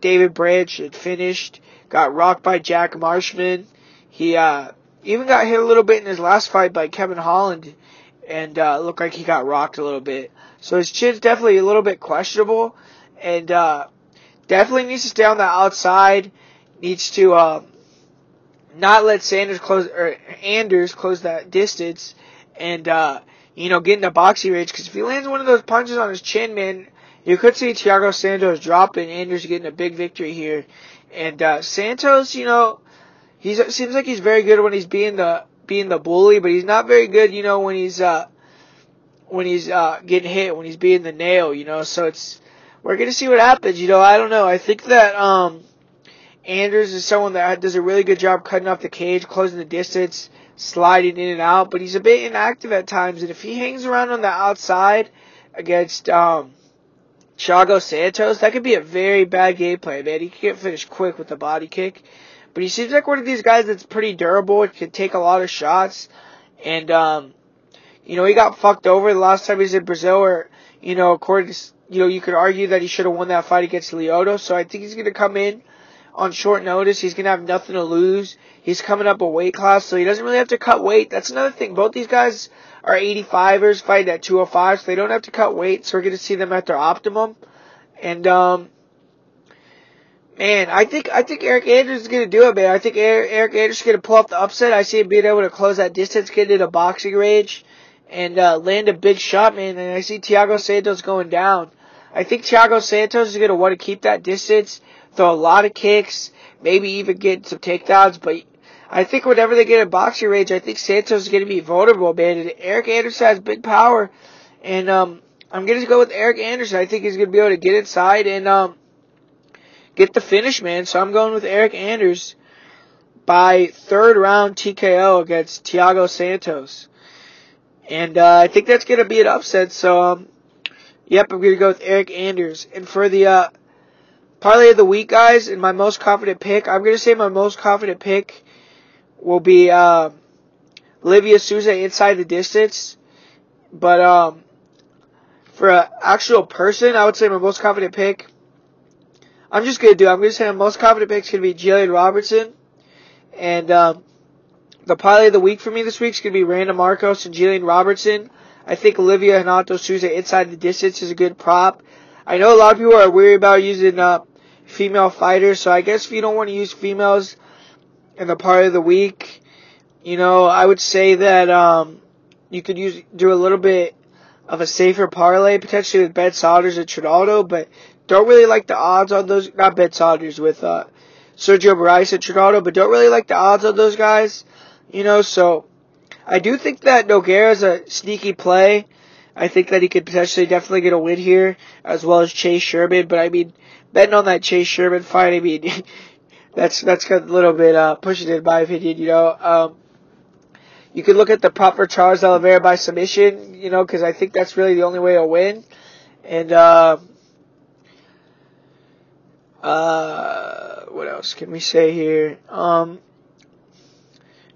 David Branch had finished. Got rocked by Jack Marshman. He even got hit a little bit in his last fight by Kevin Holland, and looked like he got rocked a little bit. So his chin's definitely a little bit questionable, and definitely needs to stay on the outside. Needs to not let Anders close that distance, and get in the boxing range. Because if he lands one of those punches on his chin, man, you could see Thiago Santos dropping. Anders getting a big victory here, and Santos, he seems like he's very good when he's being the bully, but he's not very good, when he's getting hit, when he's being the nail, So we're gonna see what happens, I don't know. I think that Anders is someone that does a really good job cutting off the cage, closing the distance, sliding in and out, but he's a bit inactive at times, and if he hangs around on the outside against Thiago Santos, that could be a very bad game plan, man. He could get finished quick with a body kick. But he seems like one of these guys that's pretty durable. It can take a lot of shots. And, he got fucked over the last time he was in Brazil, or, according to, you could argue that he should have won that fight against Lyoto. So I think he's going to come in on short notice. He's going to have nothing to lose. He's coming up a weight class, so he doesn't really have to cut weight. That's another thing. Both these guys are 85ers fighting at 205, so they don't have to cut weight. So we're going to see them at their optimum. And, man, I think Eric Anders is going to do it, man. I think Eric Anders is going to pull off the upset. I see him being able to close that distance, get into the boxing range, and land a big shot, man. And I see Thiago Santos going down. I think Thiago Santos is going to want to keep that distance, throw a lot of kicks, maybe even get some takedowns. But I think whenever they get in boxing range, I think Santos is going to be vulnerable, man. And Eric Anders has big power. And I'm going to go with Eric Anderson. I think he's going to be able to get inside and get the finish, man. So I'm going with Eric Anders by third round TKO against Thiago Santos. And I think that's going to be an upset. So, yep, I'm going to go with Eric Anders. And for the parlay of the week, guys, and my most confident pick, I'm going to say my most confident pick will be Livia Souza inside the distance. But for an actual person, I would say my most confident pick, I'm going to say my most confident pick is going to be Gillian Robertson. And the parlay of the week for me this week is going to be Randa Markos and Gillian Robertson. I think Olivia Renato Souza inside the distance is a good prop. I know a lot of people are worried about using female fighters, so I guess if you don't want to use females in the parlay of the week, I would say that you could do a little bit of a safer parlay, potentially with Ben Saunders and Trinaldo, but don't really like the odds on those, not Ben Saunders, with Sergio Moraes and Trinaldo, but don't really like the odds on those guys, so I do think that Nogueira is a sneaky play. I think that he could potentially definitely get a win here, as well as Chase Sherman, but I mean, betting on that Chase Sherman fight, I mean, that's a little bit pushing it in my opinion, You could look at the prop for Charles Oliveira by submission, because I think that's really the only way to win. And, what else can we say here?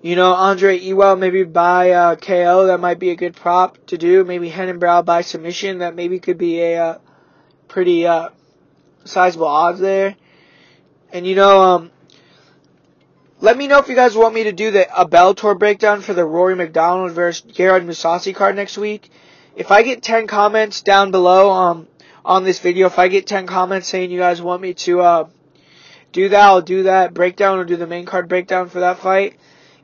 Andre Ewell maybe by KO, that might be a good prop to do. Maybe Hennenbrow by submission, that maybe could be a pretty sizable odds there. And let me know if you guys want me to do a Bellator breakdown for the Rory McDonald versus Gerard Mousasi card next week. If I get 10 comments down below on this video, if I get 10 comments saying you guys want me to do that, I'll do that breakdown or do the main card breakdown for that fight.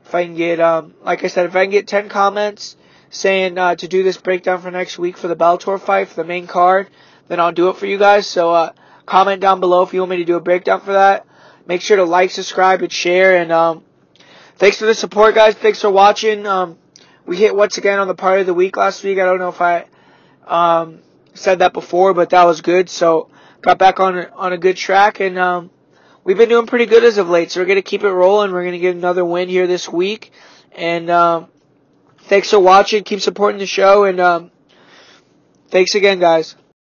If I can get, like I said, if I can get 10 comments saying to do this breakdown for next week for the Bellator fight, for the main card, then I'll do it for you guys. So comment down below if you want me to do a breakdown for that. Make sure to like, subscribe, and share. And thanks for the support, guys. Thanks for watching. We hit once again on the parlay of the week last week. I don't know if I said that before, but that was good. So got back on a good track, and we've been doing pretty good as of late. So we're gonna keep it rolling. We're gonna get another win here this week. And thanks for watching. Keep supporting the show, and thanks again, guys.